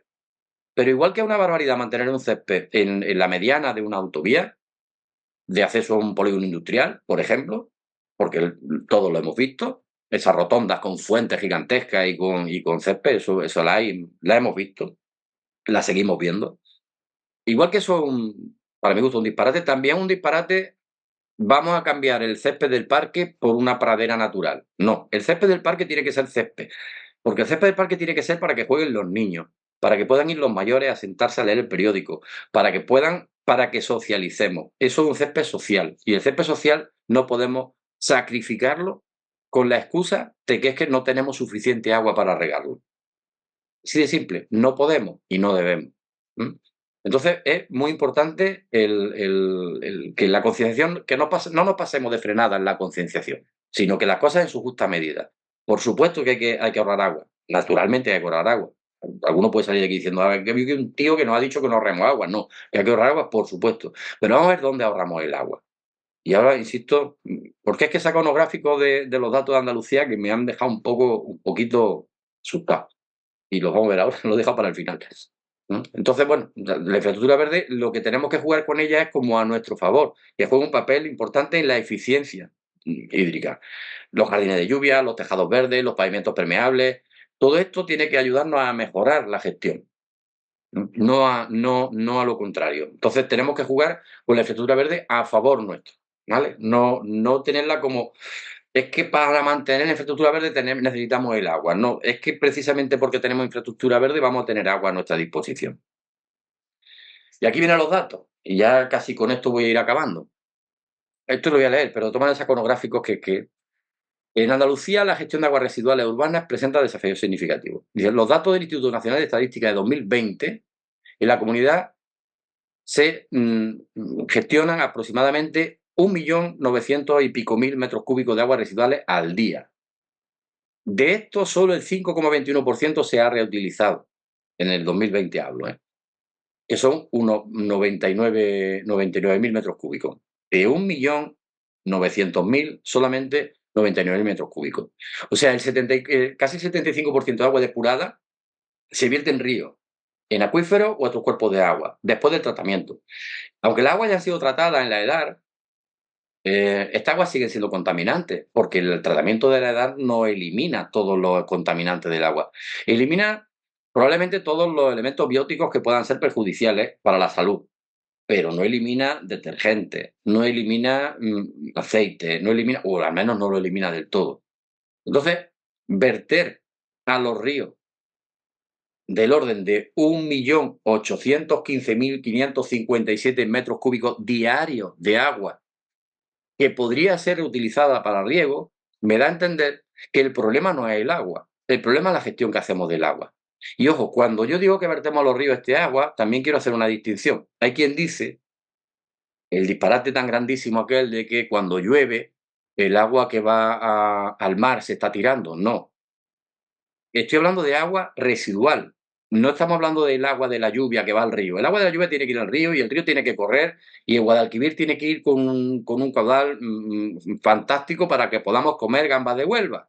Pero igual que es una barbaridad mantener un césped en la mediana de una autovía, de acceso a un polígono industrial, por ejemplo, porque todos lo hemos visto, esas rotondas con fuentes gigantescas y con césped, eso la hemos visto, la seguimos viendo. Igual que eso, para mi gusto, un disparate, también un disparate, vamos a cambiar el césped del parque por una pradera natural. No, el césped del parque tiene que ser césped, porque el césped del parque tiene que ser para que jueguen los niños, para que puedan ir los mayores a sentarse a leer el periódico, para que socialicemos. Eso es un césped social, y el césped social no podemos sacrificarlo con la excusa de que es que no tenemos suficiente agua para regarlo. Así de simple, no podemos y no debemos. ¿M? Entonces es muy importante que la concienciación, que no nos pasemos de frenada en la concienciación, sino que las cosas en su justa medida. Por supuesto que hay que ahorrar agua, naturalmente hay que ahorrar agua. Alguno puede salir aquí diciendo, a ver, que vi un tío que nos ha dicho que no ahorremos agua. No, que hay que ahorrar agua, por supuesto. Pero vamos a ver dónde ahorramos el agua. Y ahora, insisto, porque es que saco unos gráficos de los datos de Andalucía que me han dejado un poquito asustado y los vamos a ver ahora, lo he dejado para el final. ¿No? Entonces, bueno, la infraestructura verde, lo que tenemos que jugar con ella es como a nuestro favor, que juega un papel importante en la eficiencia hídrica. Los jardines de lluvia, los tejados verdes, los pavimentos permeables, todo esto tiene que ayudarnos a mejorar la gestión, no a lo contrario. Entonces tenemos que jugar con la infraestructura verde a favor nuestro, ¿vale? No tenerla como es que para mantener la infraestructura verde necesitamos el agua. No, es que precisamente porque tenemos infraestructura verde vamos a tener agua a nuestra disposición. Y aquí vienen los datos. Y ya casi con esto voy a ir acabando. Esto lo voy a leer, pero toman esos iconográficos que en Andalucía la gestión de aguas residuales urbanas presenta desafíos significativos. Dicen, los datos del Instituto Nacional de Estadística de 2020, en la comunidad se gestionan aproximadamente 1.900.000 y pico mil metros cúbicos de aguas residuales al día. De esto, solo el 5,21% se ha reutilizado. En el 2020 hablo, que son unos 99.000 metros cúbicos. De 1.900.000, solamente 99.000 metros cúbicos. O sea, casi el 75% de agua depurada se vierte en ríos, en acuíferos o otros cuerpos de agua, después del tratamiento. Aunque el agua haya sido tratada en la edad, esta agua sigue siendo contaminante, porque el tratamiento de la edad no elimina todos los contaminantes del agua. Elimina probablemente todos los elementos bióticos que puedan ser perjudiciales para la salud, pero no elimina detergentes, no elimina aceite, no elimina, o al menos no lo elimina del todo. Entonces, verter a los ríos del orden de 1.815.557 metros cúbicos diarios de agua que podría ser reutilizada para riego, me da a entender que el problema no es el agua, el problema es la gestión que hacemos del agua. Y ojo, cuando yo digo que vertemos a los ríos este agua, también quiero hacer una distinción. Hay quien dice el disparate tan grandísimo aquel de que cuando llueve el agua que va al mar se está tirando. No, estoy hablando de agua residual. No estamos hablando del agua de la lluvia que va al río. El agua de la lluvia tiene que ir al río y el río tiene que correr y el Guadalquivir tiene que ir con un caudal fantástico para que podamos comer gambas de Huelva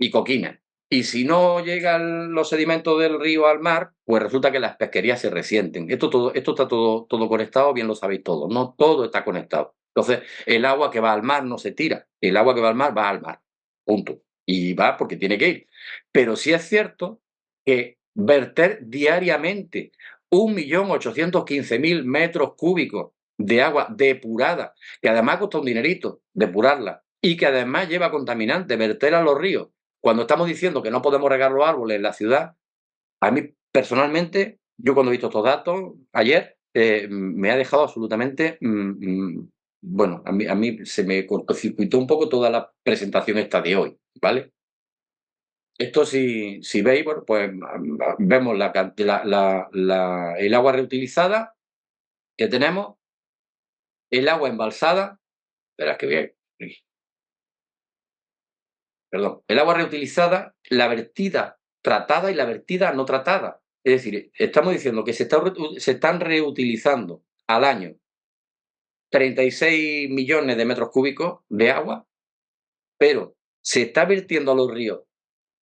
y coquina. Y si no llegan los sedimentos del río al mar, pues resulta que las pesquerías se resienten. Esto está todo conectado, bien lo sabéis todos, ¿no? Todo está conectado. Entonces, el agua que va al mar no se tira. El agua que va al mar va al mar. Punto. Y va porque tiene que ir. Pero sí es cierto que verter diariamente 1.815.000 metros cúbicos de agua depurada, que además cuesta un dinerito depurarla, y que además lleva contaminantes, verter a los ríos, cuando estamos diciendo que no podemos regar los árboles en la ciudad, a mí personalmente, yo cuando he visto estos datos ayer, me ha dejado absolutamente, bueno, a mí se me cortocircuitó un poco toda la presentación esta de hoy, ¿vale? Esto si veis, bueno, pues vemos el agua reutilizada que tenemos, el agua embalsada, espera que bien, perdón, el agua reutilizada, la vertida tratada y la vertida no tratada. Es decir, estamos diciendo que se están reutilizando al año 36 millones de metros cúbicos de agua, pero se está vertiendo a los ríos,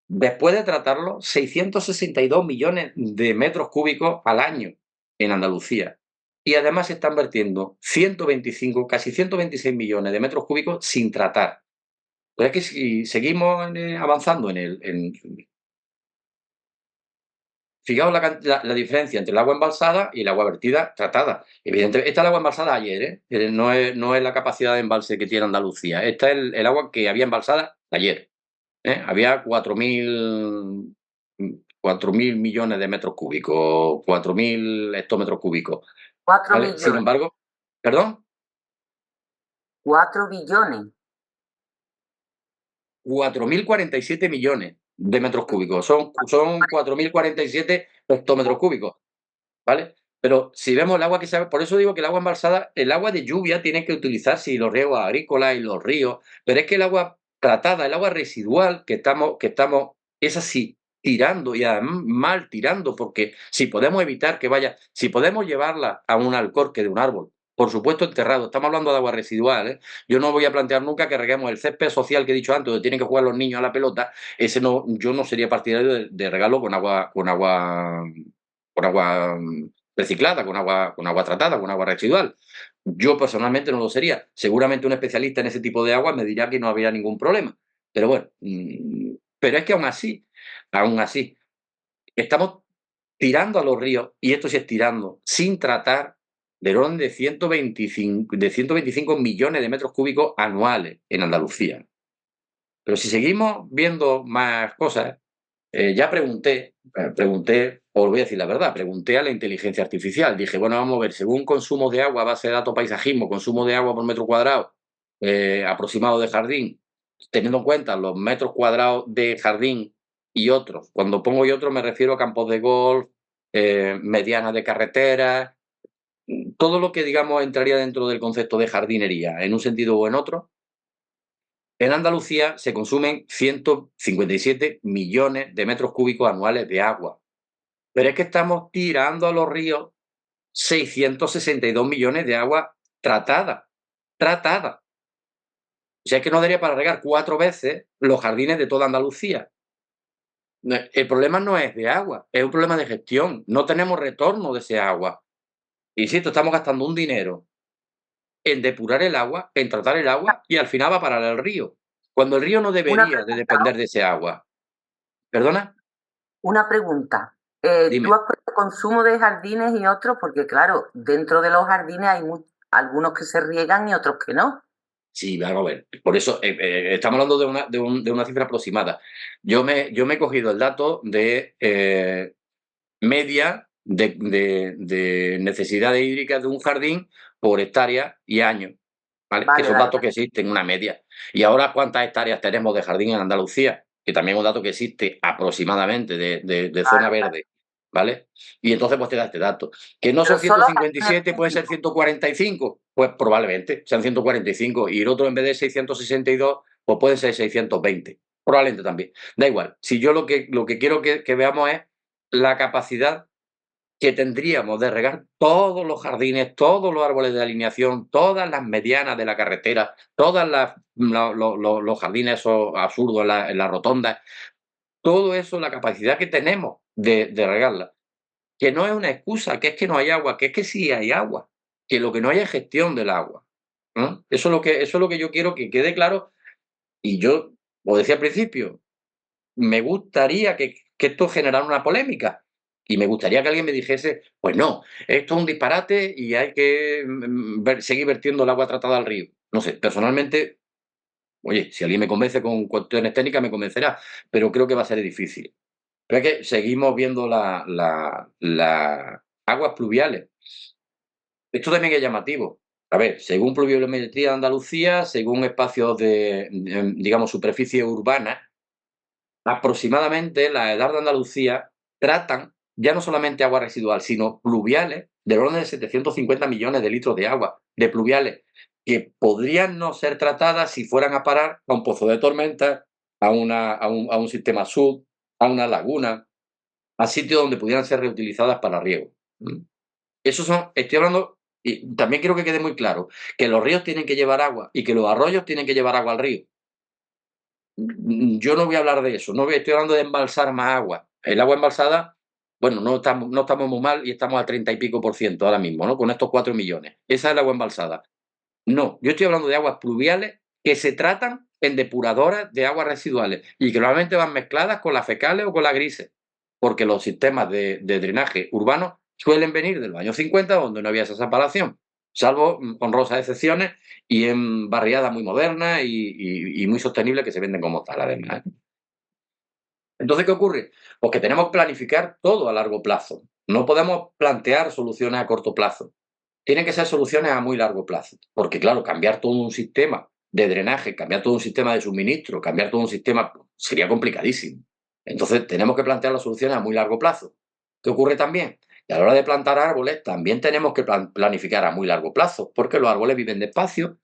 después de tratarlo, 662 millones de metros cúbicos al año en Andalucía. Y además se están vertiendo 125, casi 126 millones de metros cúbicos sin tratar. Pero es que si seguimos avanzando fijaos la diferencia entre el agua embalsada y el agua vertida tratada. Evidentemente, esta es el agua embalsada ayer, ¿eh? No es la capacidad de embalse que tiene Andalucía. Esta es el agua que había embalsada ayer. Había 4.000 millones de metros cúbicos, 4.000 hectómetros cúbicos. 4 ¿Vale? Sin millones, embargo, ¿perdón? 4 billones. 4.047 millones de metros cúbicos. Son 4.047 hectómetros cúbicos. ¿Vale? Pero si vemos el agua que se... Por eso digo que el agua embalsada, el agua de lluvia tiene que utilizarse y los riegos agrícolas y los ríos, pero es que el agua tratada, el agua residual es así, tirando y además mal tirando, porque si podemos evitar que vaya, si podemos llevarla a un alcorque de un árbol, por supuesto enterrado, estamos hablando de agua residual, ¿eh? Yo no voy a plantear nunca que reguemos el césped social que he dicho antes, donde tienen que jugar los niños a la pelota, ese no, yo no sería partidario de regarlo con agua reciclada, con agua tratada, con agua residual. Yo personalmente no lo sería. Seguramente un especialista en ese tipo de agua me dirá que no habría ningún problema. Pero bueno, pero es que aún así, estamos tirando a los ríos, y esto sí es tirando, sin tratar, del orden de 125 millones de metros cúbicos anuales en Andalucía. Pero si seguimos viendo más cosas, ya pregunté, os voy a decir la verdad, pregunté a la inteligencia artificial. Dije, bueno, vamos a ver, según consumo de agua, base de datos paisajismo, consumo de agua por metro cuadrado aproximado de jardín, teniendo en cuenta los metros cuadrados de jardín y otros. Cuando pongo y otros me refiero a campos de golf, medianas de carreteras, todo lo que, digamos, entraría dentro del concepto de jardinería, en un sentido o en otro. En Andalucía se consumen 157 millones de metros cúbicos anuales de agua. Pero es que estamos tirando a los ríos 662 millones de agua tratada. Tratada. O sea, es que no daría para regar 4 veces los jardines de toda Andalucía. El problema no es de agua, es un problema de gestión. No tenemos retorno de ese agua. Insisto, estamos gastando un dinero en depurar el agua, en tratar el agua y al final va a parar al río. Cuando el río no Una debería de pregunta, depender de ese agua. ¿Perdona? una pregunta. ¿Tú Dime. has puesto consumo de jardines y otros? Porque claro, dentro de los jardines hay algunos que se riegan y otros que no. Sí, vamos a ver. Por eso estamos hablando de una cifra aproximada. Yo me he cogido el dato media de necesidades hídricas de un jardín por hectárea y año, ¿vale? Que Vale, son vale, datos que existen, una media. Y ahora, ¿cuántas hectáreas tenemos de jardín en Andalucía? Que también es un dato que existe aproximadamente de zona vale, vale. verde, ¿vale? Y entonces, pues te da este dato. ¿Que no Pero son solo 157, jardines puede ser públicos. 145? Pues probablemente sean 145. Y el otro, en vez de 662, pues puede ser 620. Probablemente también. Da igual. Si yo lo que quiero que veamos es la capacidad que tendríamos de regar todos los jardines, todos los árboles de alineación, todas las medianas de la carretera, todas los jardines esos absurdos en la rotonda, todo eso, la capacidad que tenemos de regarla. Que no es una excusa, que es que no hay agua, que es que sí hay agua, que lo que no hay es gestión del agua, ¿no? Eso es lo que yo quiero que quede claro. Y yo, como decía al principio, me gustaría que esto generara una polémica. Y me gustaría que alguien me dijese, pues no, esto es un disparate y hay que seguir vertiendo el agua tratada al río. No sé, personalmente, oye, si alguien me convence con cuestiones técnicas, me convencerá, pero creo que va a ser difícil. Pero es que seguimos viendo las aguas pluviales. Esto también es llamativo. A ver, según pluviometría de Andalucía, según espacios digamos, superficie urbana, aproximadamente la edad de Andalucía tratan ya no solamente agua residual, sino pluviales del orden de 750 millones de litros de agua, de pluviales, que podrían no ser tratadas si fueran a parar a un pozo de tormenta, a un sistema sub, a una laguna, a sitios donde pudieran ser reutilizadas para riego. ¿Mm? Estoy hablando, y también quiero que quede muy claro, que los ríos tienen que llevar agua y que los arroyos tienen que llevar agua al río. Yo no voy a hablar de eso, estoy hablando de embalsar más agua. El agua embalsada, bueno, no estamos muy mal y estamos al 30 y pico por ciento ahora mismo, ¿no? Con estos 4 millones. Esa es el agua embalsada. No, yo estoy hablando de aguas pluviales que se tratan en depuradoras de aguas residuales y que normalmente van mezcladas con las fecales o con las grises, porque los sistemas de drenaje urbanos suelen venir de los años 50, donde no había esa separación, salvo honrosas excepciones y en barriadas muy modernas y muy sostenibles que se venden como tal, además, ¿eh? Entonces, ¿qué ocurre? Pues que tenemos que planificar todo a largo plazo. No podemos plantear soluciones a corto plazo. Tienen que ser soluciones a muy largo plazo, porque claro, cambiar todo un sistema de drenaje, cambiar todo un sistema de suministro, cambiar todo un sistema, sería complicadísimo. Entonces, tenemos que plantear las soluciones a muy largo plazo. ¿Qué ocurre también? Que a la hora de plantar árboles, también tenemos que planificar a muy largo plazo, porque los árboles viven despacio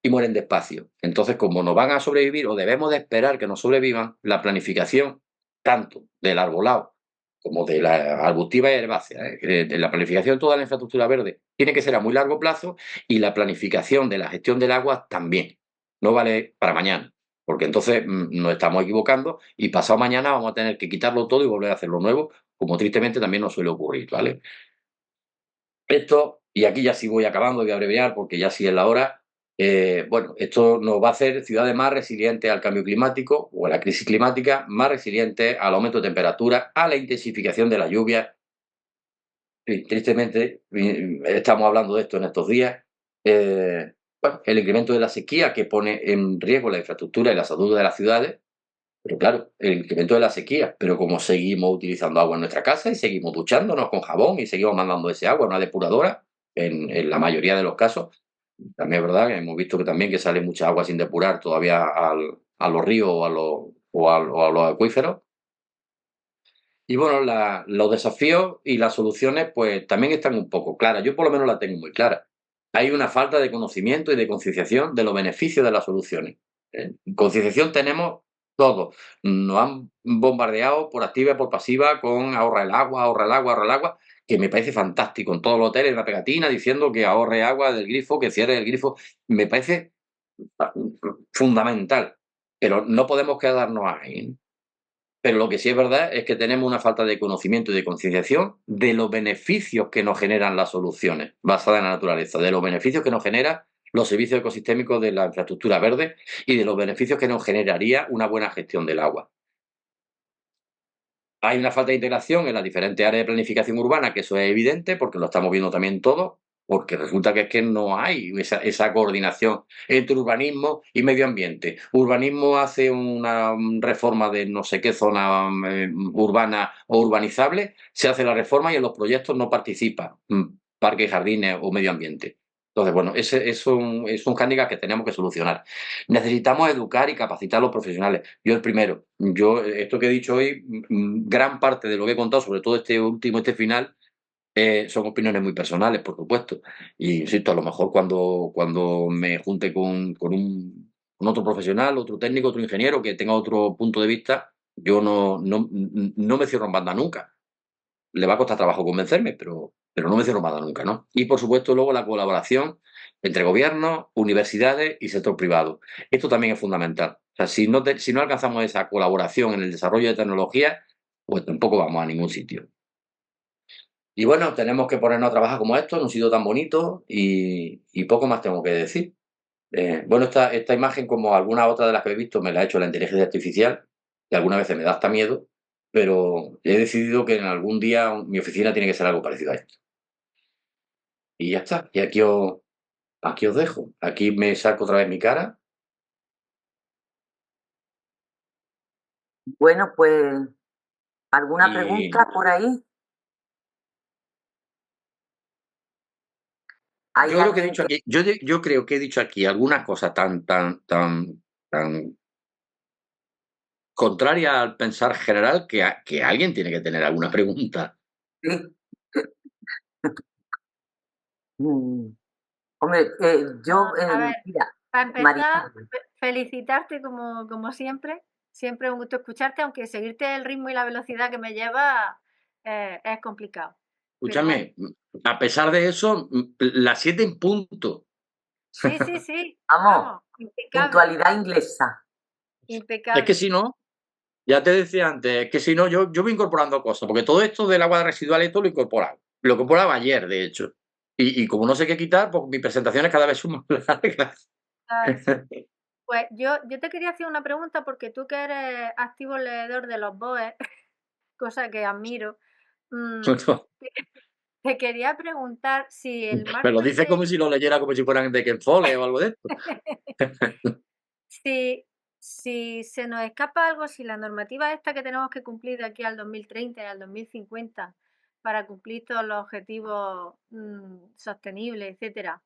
y mueren despacio. Entonces, como no van a sobrevivir o debemos de esperar que nos sobrevivan, la planificación tanto del arbolado como de la arbustiva y herbácea, de la planificación de toda la infraestructura verde tiene que ser a muy largo plazo y la planificación de la gestión del agua también. No vale para mañana, porque entonces nos estamos equivocando y pasado mañana vamos a tener que quitarlo todo y volver a hacerlo nuevo, como tristemente también nos suele ocurrir, ¿vale? Esto, y aquí ya sí voy acabando, voy a abreviar porque ya sí es la hora. Bueno, esto nos va a hacer ciudades más resilientes al cambio climático o a la crisis climática, más resilientes al aumento de temperatura, a la intensificación de la lluvia. Y tristemente, estamos hablando de esto en estos días. Bueno, el incremento de la sequía que pone en riesgo la infraestructura y la salud de las ciudades, pero claro, el incremento de la sequía, pero como seguimos utilizando agua en nuestra casa y seguimos duchándonos con jabón y seguimos mandando ese agua a una depuradora, en la mayoría de los casos, también es verdad que hemos visto que también que sale mucha agua sin depurar todavía a los ríos o a los acuíferos. Y bueno, los desafíos y las soluciones pues también están un poco claras. Yo por lo menos la tengo muy clara. Hay una falta de conocimiento y de concienciación de los beneficios de las soluciones. Concienciación tenemos todos. Nos han bombardeado por activa y por pasiva con ahorra el agua, ahorra el agua, ahorra el agua, que me parece fantástico. En todos los hoteles una pegatina diciendo que ahorre agua del grifo, que cierre el grifo. Me parece ah, fundamental. Pero no podemos quedarnos ahí. Pero lo que sí es verdad es que tenemos una falta de conocimiento y de concienciación de los beneficios que nos generan las soluciones basadas en la naturaleza, de los beneficios que nos generan los servicios ecosistémicos de la infraestructura verde y de los beneficios que nos generaría una buena gestión del agua. Hay una falta de integración en las diferentes áreas de planificación urbana, que eso es evidente porque lo estamos viendo también todos. porque resulta que es que no hay esa coordinación entre urbanismo y medio ambiente. Urbanismo hace una reforma de no sé qué zona urbana o urbanizable, se hace la reforma y en los proyectos no participa parques, jardines o medio ambiente. Entonces, bueno, ese es un hándicap que tenemos que solucionar. Necesitamos educar y capacitar a los profesionales. Yo el primero. Yo, esto que he dicho hoy, gran parte de lo que he contado, sobre todo este último, este final, son opiniones muy personales, por supuesto. Y insisto, a lo mejor cuando me junte con otro profesional, otro técnico, otro ingeniero que tenga otro punto de vista, yo no me cierro en banda nunca. Le va a costar trabajo convencerme, pero no me cierro en banda nunca, ¿no? Y por supuesto, luego la colaboración entre gobiernos, universidades y sector privado. Esto también es fundamental. O sea, si no alcanzamos esa colaboración en el desarrollo de tecnología, pues tampoco vamos a ningún sitio. Y bueno, tenemos que ponernos a trabajar como esto, en un sitio tan bonito y poco más tengo que decir. Bueno, esta imagen, como alguna otra de las que he visto, me la ha hecho la inteligencia artificial, que algunas veces me da hasta miedo, pero he decidido que en algún día mi oficina tiene que ser algo parecido a esto. Y ya está. Y aquí os dejo. Aquí me saco otra vez mi cara. Bueno, pues, ¿alguna Y pregunta por ahí? ¿Hay yo creo que he alguien dicho que... aquí, yo creo que he dicho aquí alguna cosa tan contraria al pensar general que alguien tiene que tener alguna pregunta. Sí. Mm, hombre, No, yo, a ver, mira, para María, empezar, felicitarte como siempre. Siempre un gusto escucharte, aunque seguirte el ritmo y la velocidad que me lleva es complicado. Pero bueno, Escúchame, a pesar de eso, las 7 en punto. sí, sí, sí, vamos, vamos, impecable, puntualidad inglesa. Es que impecable. si no, ya te decía antes, es que si no, yo voy incorporando cosas, porque todo esto del agua residual, esto lo he incorporado. Lo incorporaba ayer, de hecho. Y como no sé qué quitar, pues mis presentaciones cada vez son más largas. Claro. Pues yo te quería hacer una pregunta porque tú que eres activo leedor de los BOE, cosa que admiro, mm, te te quería preguntar si el Me marco lo dices este como si lo leyera como si fueran de Ken Follett o algo de esto. Si si se nos escapa algo, si la normativa esta que tenemos que cumplir de aquí al 2030 y al 2050 para cumplir todos los objetivos, sostenibles, etcétera,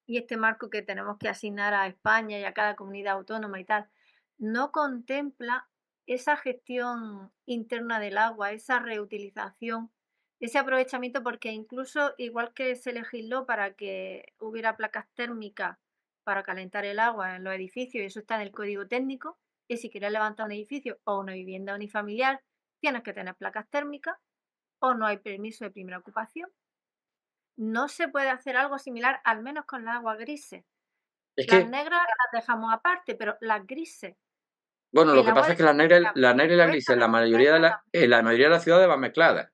y este marco que tenemos que asignar a España y a cada comunidad autónoma y tal, no contempla esa gestión interna del agua, esa reutilización, ese aprovechamiento, porque incluso igual que se legisló para que hubiera placas térmicas para calentar el agua en los edificios, y eso está en el código técnico, y si quieres levantar un edificio o una vivienda unifamiliar, tienes que tener placas térmicas o no hay permiso de primera ocupación. No se puede hacer algo similar, al menos con las aguas grises. Es Las que, negras las dejamos aparte, pero las grises, bueno, lo el que agua pasa de es que la negra y la cuesta gris en meterla también. la mayoría de las ciudades van mezcladas.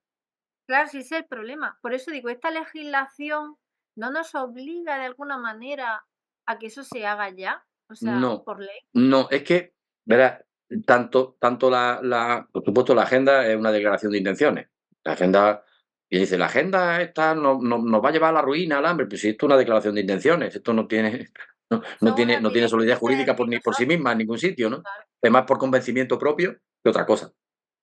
Claro, si ese es el problema. Por eso digo, esta legislación no nos obliga de alguna manera a que eso se haga ya, o sea, No, por ley. no, es que, verás, tanto por supuesto, la agenda es una declaración de intenciones. La agenda, y dice, la agenda esta nos va a llevar a la ruina, al hambre, pues si esto es una declaración de intenciones, esto no tiene, no, no Son tiene, unas no tiene solidez directrices jurídica por sí misma en ningún sitio, ¿no? filosóficas, Es más por convencimiento propio que otra cosa.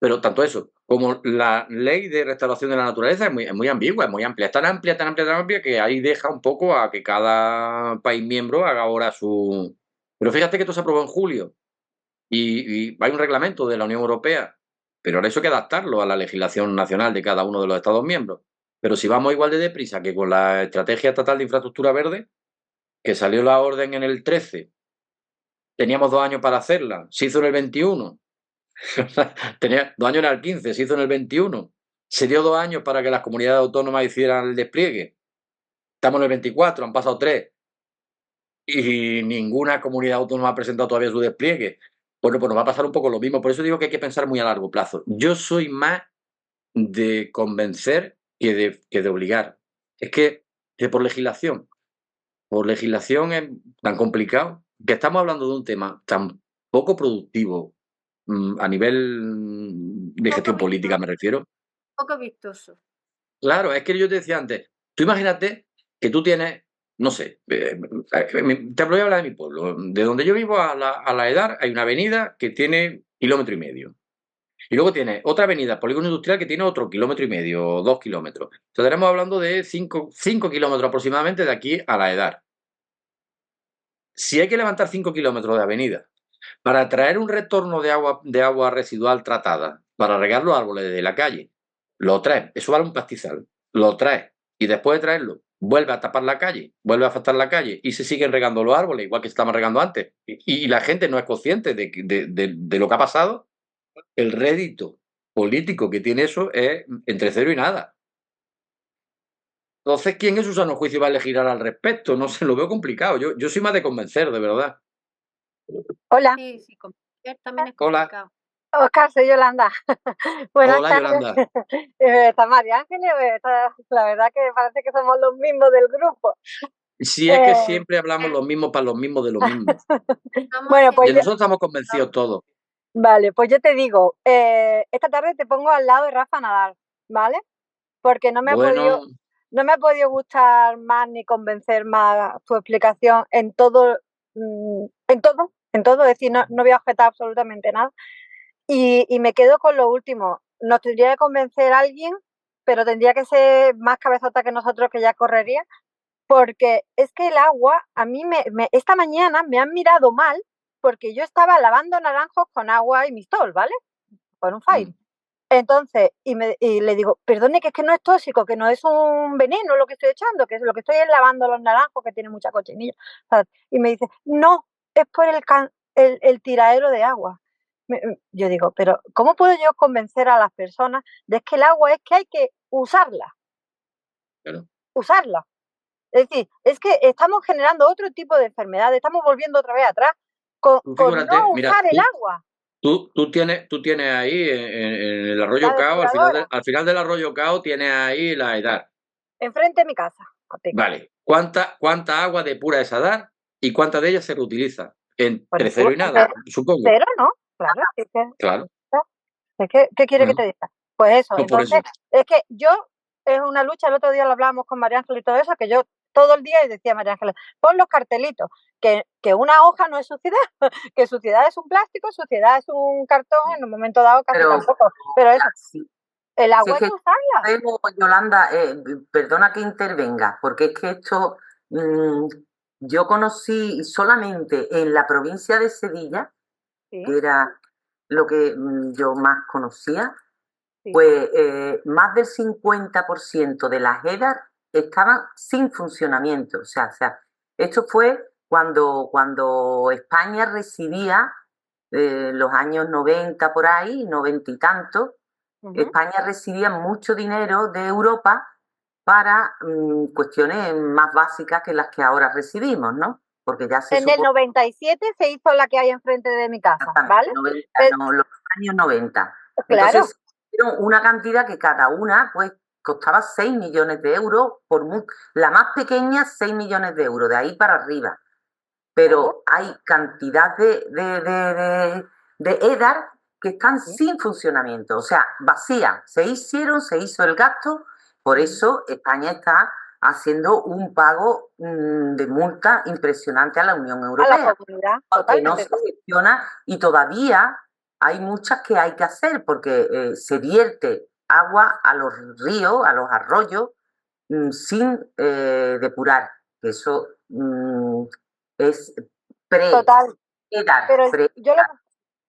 Pero tanto eso, como la ley de restauración de la naturaleza es muy ambigua, es muy amplia, es tan amplia, tan amplia, tan amplia, que ahí deja un poco a que cada país miembro haga ahora su, pero fíjate que esto se aprobó en julio y hay un reglamento de la Unión Europea, pero ahora eso hay que adaptarlo a la legislación nacional de cada uno de los Estados miembros. Pero si vamos igual de deprisa que con la Estrategia Estatal de Infraestructura Verde, que salió la orden en el 13, teníamos 2 años para hacerla, se hizo en el 21, tenía 2 años en el 15, se hizo en el 21, se dio 2 años para que las comunidades autónomas hicieran el despliegue, estamos en el 24, han pasado 3, y ninguna comunidad autónoma ha presentado todavía su despliegue. Bueno, pues nos va a pasar un poco lo mismo. Por eso digo que hay que pensar muy a largo plazo. Yo soy más de convencer que de obligar. Es que por legislación es tan complicado, que estamos hablando de un tema tan poco productivo a nivel de poco gestión política, vistoso, me refiero. poco vistoso. Claro, es que yo te decía antes, tú imagínate que tú tienes, no sé, te voy a hablar de mi pueblo. De donde yo vivo a la Edar hay una avenida que tiene 1,5 km. Y luego tiene otra avenida, Polígono Industrial, que tiene otro 1,5 km o 2 kilómetros. Entonces estaremos hablando de 5 kilómetros aproximadamente de aquí a la Edar. Si hay que levantar 5 kilómetros de avenida para traer un retorno de agua residual tratada, para regar los árboles de la calle, lo traes, eso vale un pastizal, lo traes y después de traerlo, vuelve a tapar la calle, vuelve a afectar la calle y se siguen regando los árboles, igual que estaban regando antes. Y la gente no es consciente de lo que ha pasado. El rédito político que tiene eso es entre cero y nada. Entonces, ¿quién en su sano juicio va a legislar al respecto? No sé, lo veo complicado. Yo soy más de convencer, de verdad. Hola. Sí, convencer también es Hola. complicado. Oscar, soy Yolanda. Buenas Hola, tardes. Yolanda. Está María Ángeles, la verdad que parece que somos los mismos del grupo. Si es que siempre hablamos los mismos para los mismos de los mismos. Bueno, pues De nosotros estamos convencidos todos. Vale, pues yo te digo, esta tarde te pongo al lado de Rafa Nadal, ¿vale? Porque no me ha podido gustar más ni convencer más tu explicación en todo, es decir, no voy a objetar absolutamente nada. Y me quedo con lo último. Nos tendría que convencer alguien, pero tendría que ser más cabezota que nosotros, que ya correría, porque es que el agua, a mí esta mañana me han mirado mal porque yo estaba lavando naranjos con agua y Mistol, ¿vale? Con un Fire. Entonces, y le digo, perdone, que es que no es tóxico, que no es un veneno lo que estoy echando, que lo que estoy es lavando los naranjos, que tiene mucha cochinilla. Y me dice, no, es por el tiradero de agua. Yo digo, pero ¿cómo puedo yo convencer a las personas de que el agua es que hay que usarla? Claro. Usarla. Es decir, es que estamos generando otro tipo de enfermedades, estamos volviendo otra vez atrás con no usar el agua. Tú tienes ahí en el arroyo Cao, al final del arroyo Cao tienes ahí la Edar. Enfrente de mi casa. Vale. ¿Cuánta agua depura esa Edar y cuánta de ellas se reutiliza? Entre cero y nada, supongo. Cero, ¿no? Claro. Claro. Es que, ¿qué quiere que te diga? Pues eso, pues entonces, es que yo, es una lucha, el otro día lo hablábamos con María Ángeles y todo eso, que yo todo el día y decía María Ángeles, pon los cartelitos, que una hoja no es suciedad, que suciedad es un plástico, suciedad es un cartón, en un momento dado casi tampoco, pero eso, el agua hay que usarla. Yolanda, perdona que intervenga, porque es que esto yo conocí solamente en la provincia de Sevilla, que era lo que yo más conocía, pues más del 50% de las EDAR estaban sin funcionamiento. O sea, esto fue cuando España recibía los años 90 por ahí, 90 y tanto, España recibía mucho dinero de Europa para cuestiones más básicas que las que ahora recibimos, ¿no? Porque ya se en el 97 se hizo la que hay enfrente de mi casa, ¿vale? 90, no, los años 90. Claro. Entonces, una cantidad que cada una, pues, costaba 6 millones de euros, la más pequeña 6 millones de euros, de ahí para arriba. Pero hay cantidad de EDAR que están sin funcionamiento, o sea, vacías. Se hizo el gasto, por eso España está haciendo un pago de multa impresionante a la Unión Europea. A la comunidad, porque no se gestiona y todavía hay muchas que hay que hacer porque se vierte agua a los ríos, a los arroyos, sin depurar. Eso es Total.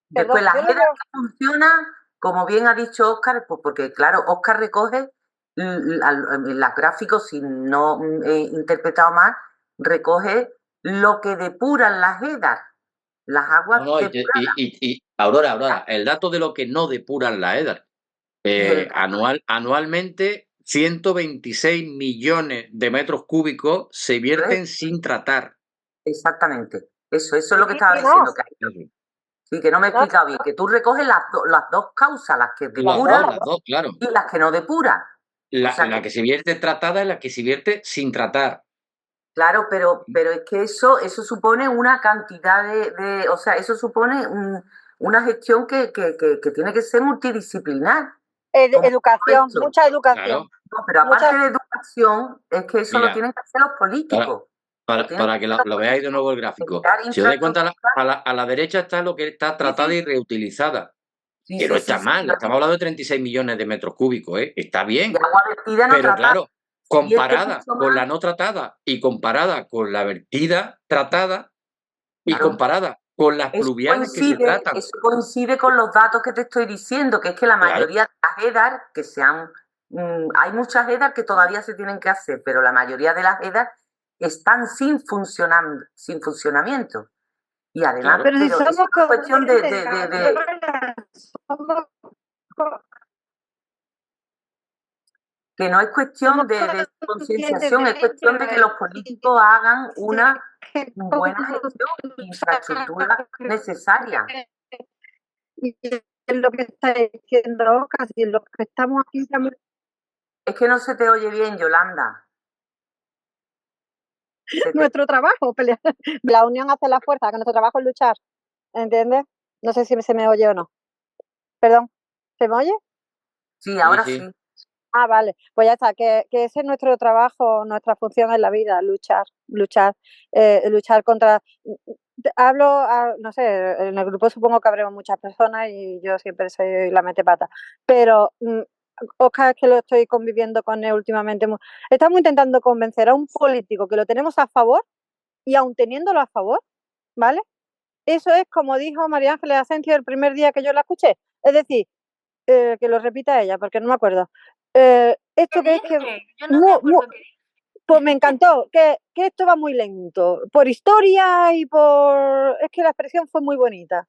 Después la EDAR funciona, como bien ha dicho Óscar, pues porque claro, Óscar recoge los gráficos, si no he interpretado mal, recoge lo que depuran las EDAR, las aguas depuradas. Y Aurora, el dato de lo que no depuran la EDAR. Anualmente 126 millones de metros cúbicos se vierten sin tratar. Exactamente. Eso es lo que estaba diciendo. Sí, que no me he explicado bien. Que tú recoges las dos causas, las que depuran las dos, claro. Y las que no depuran. La que se vierte tratada y la que se vierte sin tratar. Claro, pero es que eso supone una cantidad o sea, eso supone una gestión que tiene que ser multidisciplinar. Educación, mucha educación. No, pero aparte de educación, acción es que eso lo tienen que hacer los políticos. Para que lo veáis de nuevo el gráfico. Si os dais cuenta, a la derecha está lo que está tratada y reutilizada. Que no está mal, estamos hablando de 36 millones de metros cúbicos, ¿eh? Está bien. Agua vertida no pero tratada. Claro, comparada con la no tratada y comparada con la vertida tratada y comparada con las pluviales que se tratan. Eso coincide con los datos que te estoy diciendo, que es que la mayoría de las EDAR que se han... hay muchas EDAR que todavía se tienen que hacer, pero la mayoría de las EDAR están sin funcionamiento. Y además, pero si somos es cuestión de que no es cuestión de concienciación, es cuestión de que los políticos hagan una buena gestión de infraestructura necesaria. Y es lo que está diciendo casi los que estamos aquí también. Es que no se te oye bien, Yolanda. Nuestro trabajo, pelear. La unión hace la fuerza, que nuestro trabajo es luchar, ¿entiendes? No sé si se me oye o no. Perdón, ¿se me oye? Sí, ahora sí. Ah, vale, pues ya está, que ese es nuestro trabajo, nuestra función en la vida, luchar contra... no sé, en el grupo supongo que habremos muchas personas y yo siempre soy la metepata, pero Oscar, es que lo estoy conviviendo con él últimamente. Estamos intentando convencer a un político que lo tenemos a favor y aun teniéndolo a favor, ¿vale? Eso es como dijo María Ángeles Asencio el primer día que yo la escuché, es decir, que lo repita ella porque no me acuerdo. Esto que es que pues me encantó que esto va muy lento por historia y por es que la expresión fue muy bonita.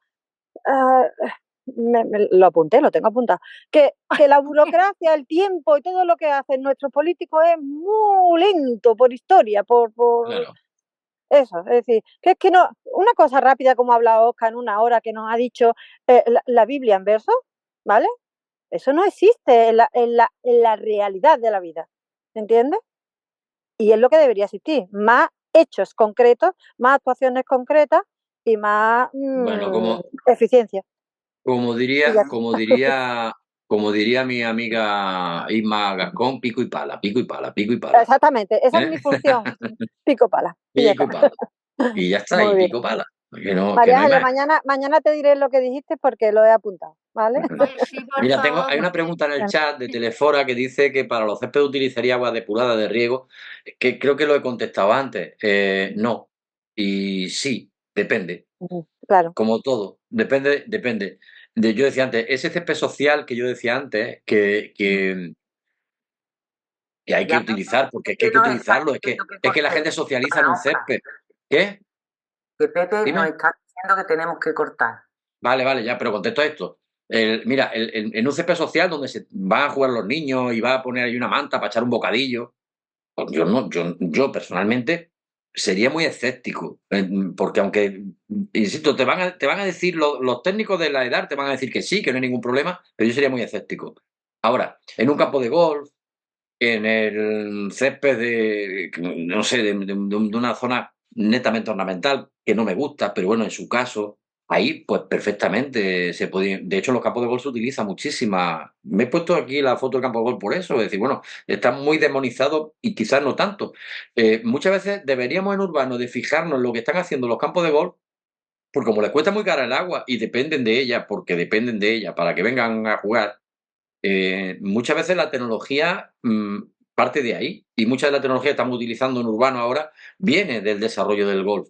Me lo apunté, lo tengo apuntado, que la burocracia, el tiempo y todo lo que hacen nuestros políticos es muy lento por historia, por claro. Eso, es decir, que es que no, una cosa rápida como ha hablado Oscar en una hora que nos ha dicho la Biblia en verso, ¿vale? Eso no existe en la realidad de la vida, ¿entiendes? Y es lo que debería existir, más hechos concretos, más actuaciones concretas y más eficiencia. Como diría mi amiga Isma Gascón, pico y pala, pico y pala, pico y pala. Exactamente, esa es mi función, pico pala. Pico y pala. Y ya está, y pico pala. María Ángeles, mañana te diré lo que dijiste porque lo he apuntado, ¿vale? Sí, Mira, hay una pregunta en el chat de Telefora que dice que para los céspedes utilizaría agua depurada de riego, que creo que lo he contestado antes. No. Y sí, depende. Claro. Como todo, depende. Yo decía antes, ese césped social que yo decía antes, que hay que utilizar, porque es que hay que utilizarlo, es que la gente socializa en un césped. ¿Qué? Que Pepe nos está diciendo que tenemos que cortar. Vale, ya, pero contesto esto. Mira, en un césped social donde se van a jugar los niños y va a poner ahí una manta para echar un bocadillo, pues yo personalmente sería muy escéptico, porque aunque, insisto, te van a decir, los técnicos de la edad te van a decir que sí, que no hay ningún problema, pero yo sería muy escéptico. Ahora, en un campo de golf, en el césped de una zona netamente ornamental, que no me gusta, pero bueno, en su caso, ahí pues perfectamente se podía. De hecho, los campos de golf se utilizan muchísima. Me he puesto aquí la foto del campo de golf por eso, es decir, bueno, está muy demonizado y quizás no tanto. Muchas veces deberíamos en urbano de fijarnos en lo que están haciendo los campos de golf, porque como les cuesta muy cara el agua y dependen de ella, porque dependen de ella para que vengan a jugar, muchas veces la tecnología parte de ahí, y mucha de la tecnología que estamos utilizando en urbano ahora viene del desarrollo del golf.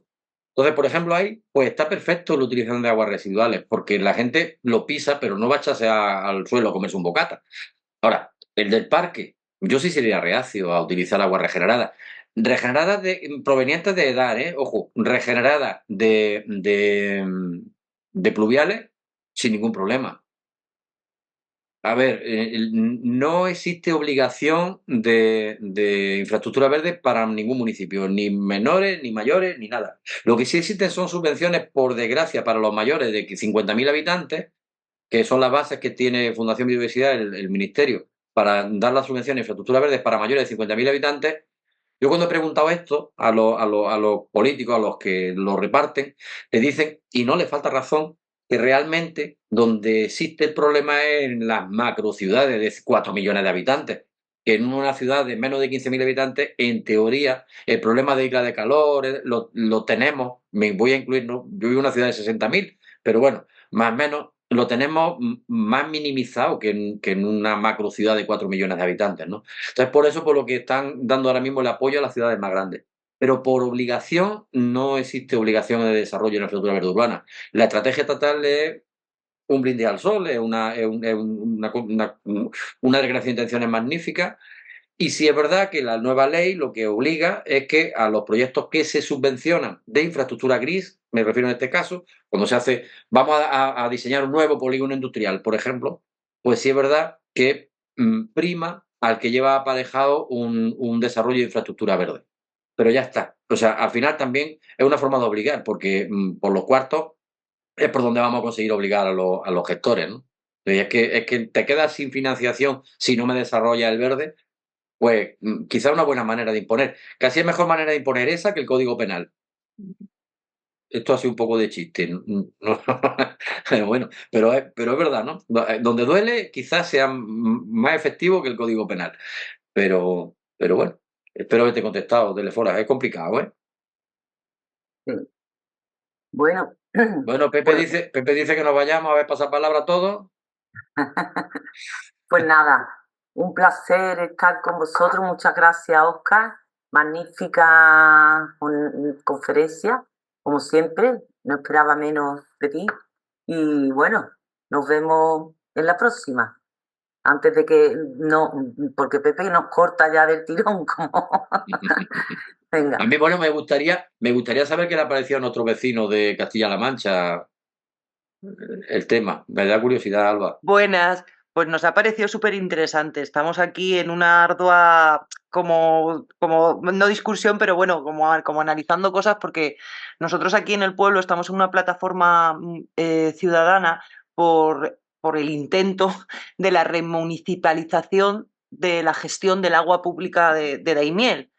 Entonces, por ejemplo, ahí pues está perfecto la utilización de aguas residuales, porque la gente lo pisa, pero no va a echarse al suelo a comerse un bocata. Ahora, el del parque, yo sí sería reacio a utilizar aguas regeneradas. Regeneradas provenientes de edad, ojo, regeneradas de pluviales sin ningún problema. A ver, no existe obligación de infraestructura verde para ningún municipio, ni menores, ni mayores, ni nada. Lo que sí existen son subvenciones, por desgracia, para los mayores de 50.000 habitantes, que son las bases que tiene Fundación Biodiversidad, el Ministerio, para dar las subvenciones de infraestructura verde para mayores de 50.000 habitantes. Yo cuando he preguntado esto a los políticos, a los que lo reparten, le dicen, y no les falta razón, que realmente donde existe el problema es en las macro ciudades de 4 millones de habitantes. que en una ciudad de menos de 15.000 habitantes, en teoría, el problema de isla de calor lo tenemos, me voy a incluir, ¿no? Yo vivo en una ciudad de 60.000, pero bueno, más o menos lo tenemos más minimizado que en una macro ciudad de 4 millones de habitantes, ¿no? Entonces, por eso, por lo que están dando ahora mismo el apoyo a las ciudades más grandes. Pero por obligación, no existe obligación de desarrollo en la infraestructura verde urbana. La estrategia estatal es un brindis al sol, es una declaración de intenciones magnífica. Y si es verdad que la nueva ley lo que obliga es que a los proyectos que se subvencionan de infraestructura gris, me refiero en este caso, cuando se hace, vamos a diseñar un nuevo polígono industrial, por ejemplo, pues sí es verdad que prima al que lleva aparejado un desarrollo de infraestructura verde. Pero ya está. O sea, al final también es una forma de obligar, porque por los cuartos es por donde vamos a conseguir obligar a los gestores, ¿no? Y es que te quedas sin financiación si no me desarrolla el verde, pues quizá una buena manera de imponer. Casi es mejor manera de imponer esa que el Código Penal. Esto ha sido un poco de chiste. Bueno, pero es verdad, ¿no? Donde duele quizás sea más efectivo que el Código Penal. Pero bueno, espero haberte contestado, Telefora. Es complicado, ¿eh? Sí. Bueno. Bueno, Pepe dice que nos vayamos a ver pasapalabra a todos. Pues nada, un placer estar con vosotros. Muchas gracias, Óscar. Magnífica conferencia, como siempre. No esperaba menos de ti. Y bueno, nos vemos en la próxima. Antes de que no, porque Pepe nos corta ya del tirón, como. Venga. A mí, bueno, me gustaría saber qué le ha parecido a nuestro vecino de Castilla-La Mancha el tema. Me da curiosidad, Alba. Buenas, pues nos ha parecido súper interesante. Estamos aquí en una ardua, como no discusión, pero bueno, como analizando cosas, porque nosotros aquí en el pueblo estamos en una plataforma ciudadana por el intento de la remunicipalización de la gestión del agua pública de Daimiel.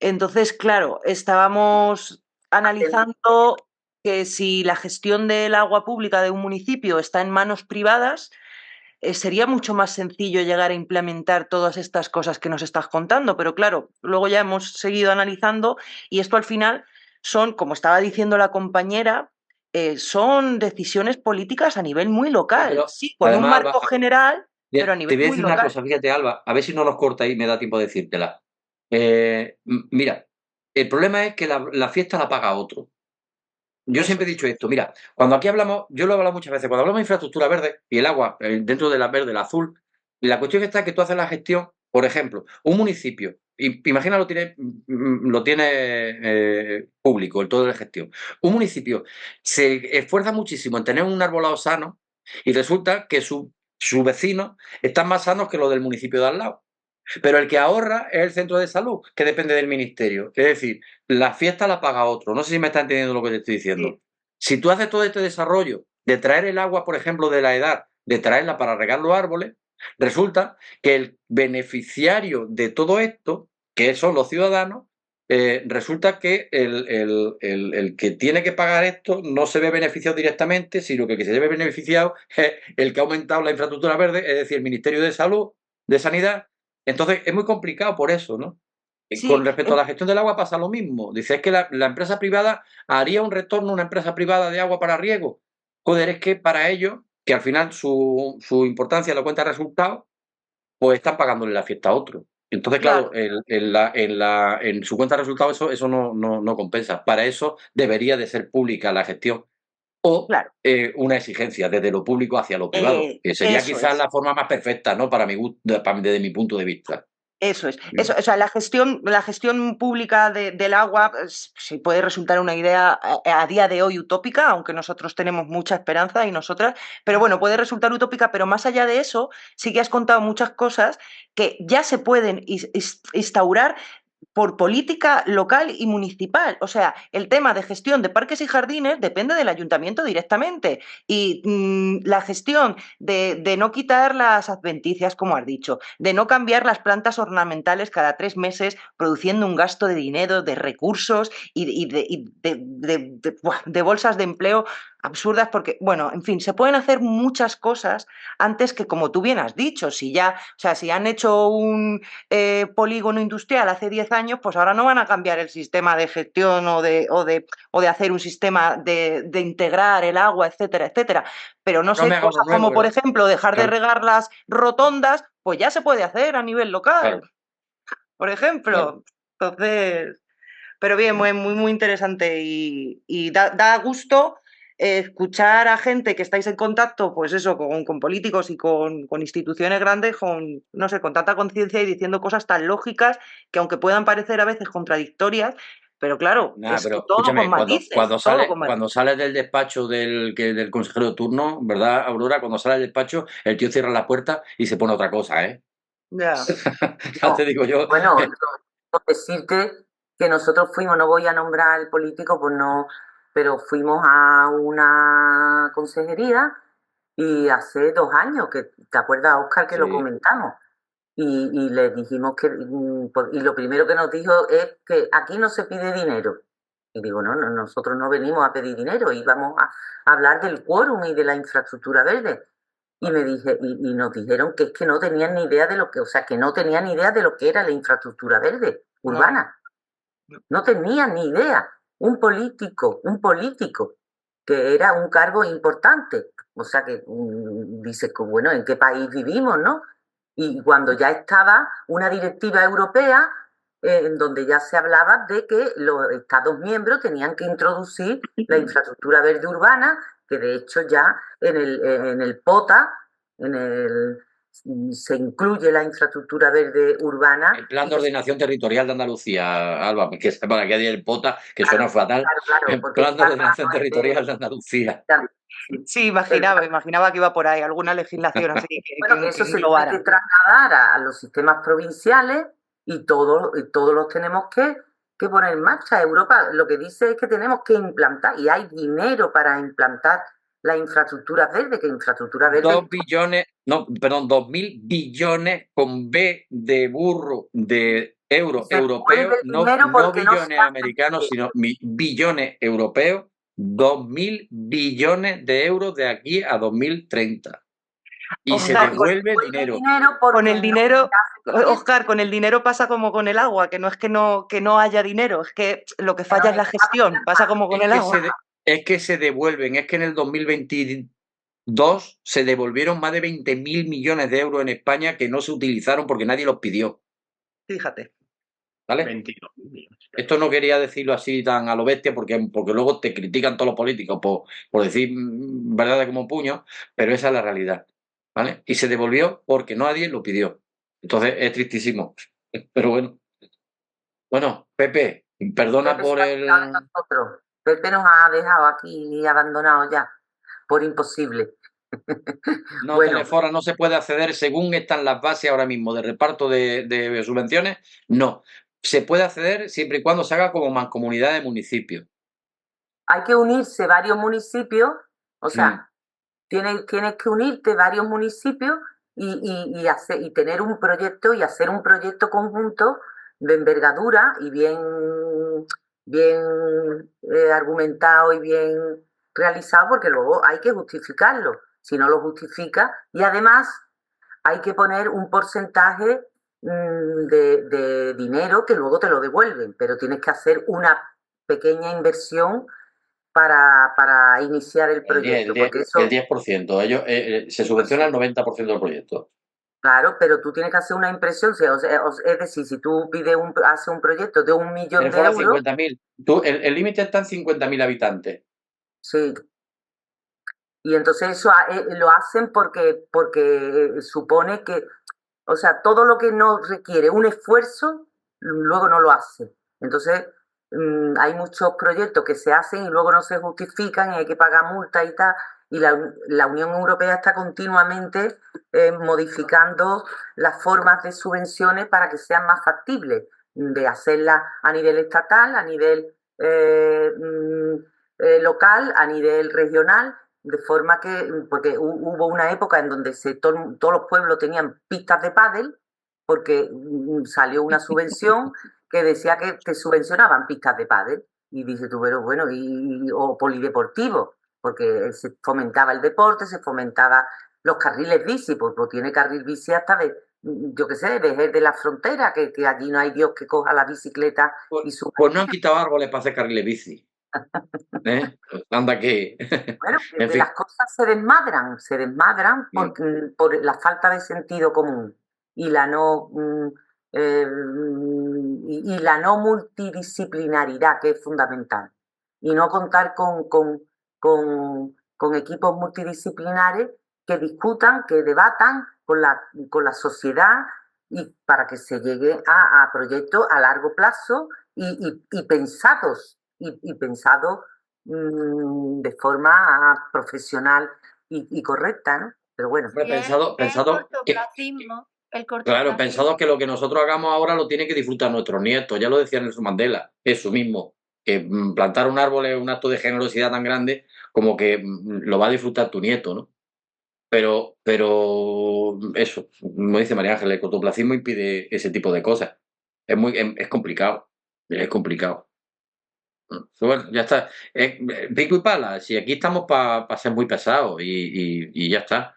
Entonces, claro, estábamos analizando que si la gestión del agua pública de un municipio está en manos privadas, sería mucho más sencillo llegar a implementar todas estas cosas que nos estás contando. Pero claro, luego ya hemos seguido analizando y esto al final son, como estaba diciendo la compañera, son decisiones políticas a nivel muy local. Pero, sí, con además, un marco Alba, general, pero a nivel te voy a muy decir local. una cosa, fíjate, Alba, a ver si no nos corta y me da tiempo de decírtela. Mira, el problema es que la fiesta la paga otro. Yo siempre he dicho esto, mira, cuando aquí hablamos, yo lo he hablado muchas veces, cuando hablamos de infraestructura verde y el agua, dentro de la verde, el azul, la cuestión está que tú haces la gestión, por ejemplo, un municipio, imagina lo tiene público, el todo de gestión. Un municipio se esfuerza muchísimo en tener un arbolado sano y resulta que sus vecinos están más sanos que los del municipio de al lado. Pero el que ahorra es el centro de salud, que depende del ministerio. Es decir, la fiesta la paga otro. No sé si me está entendiendo lo que te estoy diciendo. Sí. Si tú haces todo este desarrollo de traer el agua, por ejemplo, de la edad, de traerla para regar los árboles, resulta que el beneficiario de todo esto, que son los ciudadanos, resulta que el que tiene que pagar esto no se ve beneficiado directamente, sino que el que se ve beneficiado es el que ha aumentado la infraestructura verde, es decir, el Ministerio de Salud, de Sanidad. Entonces, es muy complicado por eso, ¿no? Sí. Con respecto a la gestión del agua pasa lo mismo. Dice, es que la empresa privada haría un retorno a una empresa privada de agua para riego. Joder, es que para ellos, que al final su importancia lo cuenta resultados, pues están pagándole la fiesta a otro. Entonces, claro, en su cuenta de resultados eso no compensa. Para eso debería de ser pública la gestión. O una exigencia desde lo público hacia lo privado, que sería quizás la forma más perfecta, ¿no? Desde mi punto de vista. Eso es. Eso, o sea, la gestión pública del agua sí puede resultar una idea a día de hoy utópica, aunque nosotros tenemos mucha esperanza y nosotras, pero bueno, puede resultar utópica, pero más allá de eso, sí que has contado muchas cosas que ya se pueden instaurar por política local y municipal. O sea, el tema de gestión de parques y jardines depende del ayuntamiento directamente. Y la gestión de no quitar las adventicias, como has dicho, de no cambiar las plantas ornamentales cada 3 meses, produciendo un gasto de dinero, de recursos y de bolsas de empleo absurdas porque, bueno, en fin, se pueden hacer muchas cosas antes que, como tú bien has dicho, si ya, o sea, si han hecho un polígono industrial hace 10 años, pues ahora no van a cambiar el sistema de gestión o de hacer un sistema de integrar el agua, etcétera, etcétera. Pero no sé, cosas como, por ejemplo, dejar de regar las rotondas, pues ya se puede hacer a nivel local, por ejemplo. Entonces, pero bien, muy, muy, muy interesante y da gusto escuchar a gente que estáis en contacto, pues eso, con políticos y con instituciones grandes, no sé, con tanta conciencia y diciendo cosas tan lógicas que, aunque puedan parecer a veces contradictorias, pero claro, es pero que todo escúchame, con matices. Cuando sales del despacho del consejero de turno, ¿verdad, Aurora? Cuando sale del despacho, el tío cierra la puerta y se pone otra cosa, ¿eh? Ya. Ya te digo yo. Bueno, decirte que nosotros fuimos, no voy a nombrar al político, pues no, pero fuimos a una consejería y hace 2 años, que te acuerdas, Óscar, que lo Sí. comentamos, y les dijimos que, y lo primero que nos dijo es que aquí no se pide dinero. Y digo, no, nosotros no venimos a pedir dinero, íbamos a hablar del quórum y de la infraestructura verde. Y nos dijeron que es que no tenían ni idea de lo que, o sea, que no tenían ni idea de lo que era la infraestructura verde urbana. No tenían ni idea. Un político, que era un cargo importante. O sea que dices, bueno, ¿en qué país vivimos, no? Y cuando ya estaba una directiva europea en donde ya se hablaba de que los Estados miembros tenían que introducir la infraestructura verde urbana, que de hecho ya en el POTA, se incluye la infraestructura verde urbana. El Plan de Ordenación Territorial de Andalucía, Alba, que para que haya el POTA, que suena fatal. Claro, el Plan de Ordenación Territorial de Andalucía. Sí, imaginaba que iba por ahí, alguna legislación así. Bueno, eso se tiene que trasladar a los sistemas provinciales y todos los tenemos que poner en marcha. Europa lo que dice es que tenemos que implantar, y hay dinero para implantar la infraestructura verde, que infraestructura verde... 2.000 billones con B de burro de euros europeos, no billones americanos, sino billones europeos, 2.000 billones de euros de aquí a 2030. Y se devuelve el dinero. Con el dinero, Óscar, con el dinero pasa como con el agua, que no es que no haya dinero, es que lo que falla es la gestión, pasa como con el agua. Es que se devuelven, es que en el 2022 se devolvieron más de 20.000 millones de euros en España que no se utilizaron porque nadie los pidió. Fíjate. ¿Vale? 22 millones. Esto no quería decirlo así tan a lo bestia porque luego te critican todos los políticos por decir verdades como puño, pero esa es la realidad. ¿Vale? Y se devolvió porque nadie lo pidió. Entonces es tristísimo. Pero bueno. Bueno, Pepe, perdona por el... Pepe nos ha dejado aquí y abandonado ya, por imposible. No, bueno, Telefora no se puede acceder según están las bases ahora mismo de reparto de subvenciones. No, se puede acceder siempre y cuando se haga como mancomunidad de municipios. Hay que unirse varios municipios, o sea, tienes que unirte varios municipios y tener un proyecto y hacer un proyecto conjunto de envergadura y bien argumentado y bien realizado, porque luego hay que justificarlo. Si no lo justifica, y además hay que poner un porcentaje de dinero que luego te lo devuelven, pero tienes que hacer una pequeña inversión para iniciar el proyecto. El 10%. Ellos, se subvenciona el 90% del proyecto. Claro, pero tú tienes que hacer una impresión, es decir, si tú haces un proyecto de 1 millón de euros... 50.000. El límite está en 50.000 habitantes. Sí. Y entonces eso lo hacen porque supone que, o sea, todo lo que no requiere un esfuerzo, luego no lo hace. Entonces, hay muchos proyectos que se hacen y luego no se justifican y hay que pagar multas y tal. Y la Unión Europea está continuamente modificando las formas de subvenciones para que sean más factibles, de hacerlas a nivel estatal, a nivel local, a nivel regional, de forma que, porque hubo una época en donde todos los pueblos tenían pistas de pádel, porque salió una subvención que decía que te subvencionaban pistas de pádel. Y dices tú, pero bueno, o polideportivo. porque se fomentaba el deporte, se fomentaba los carriles bici, pues tiene carril bici hasta de, yo qué sé, de la frontera, que allí no hay Dios que coja la bicicleta y suba. Pues no han quitado árboles para hacer carriles bici. Anda que... Bueno, En fin. las cosas se desmadran por la falta de sentido común y la no y la no multidisciplinaridad, que es fundamental, y no contar con equipos multidisciplinares que discutan, que debatan con la sociedad, y para que se llegue a proyectos a largo plazo y pensados de forma profesional y correcta, ¿no? Pero bueno. Pensado el cortoplacismo. Claro, pensado que lo que nosotros hagamos ahora lo tienen que disfrutar nuestros nietos. Ya lo decía Nelson Mandela, eso mismo. Que plantar un árbol es un acto de generosidad tan grande como que lo va a disfrutar tu nieto, ¿no? Pero eso, como dice María Ángeles, el cortoplacismo impide ese tipo de cosas. Es complicado. Es complicado. Bueno, ya está. Pico y pala. Si aquí estamos para ser muy pesados y ya está.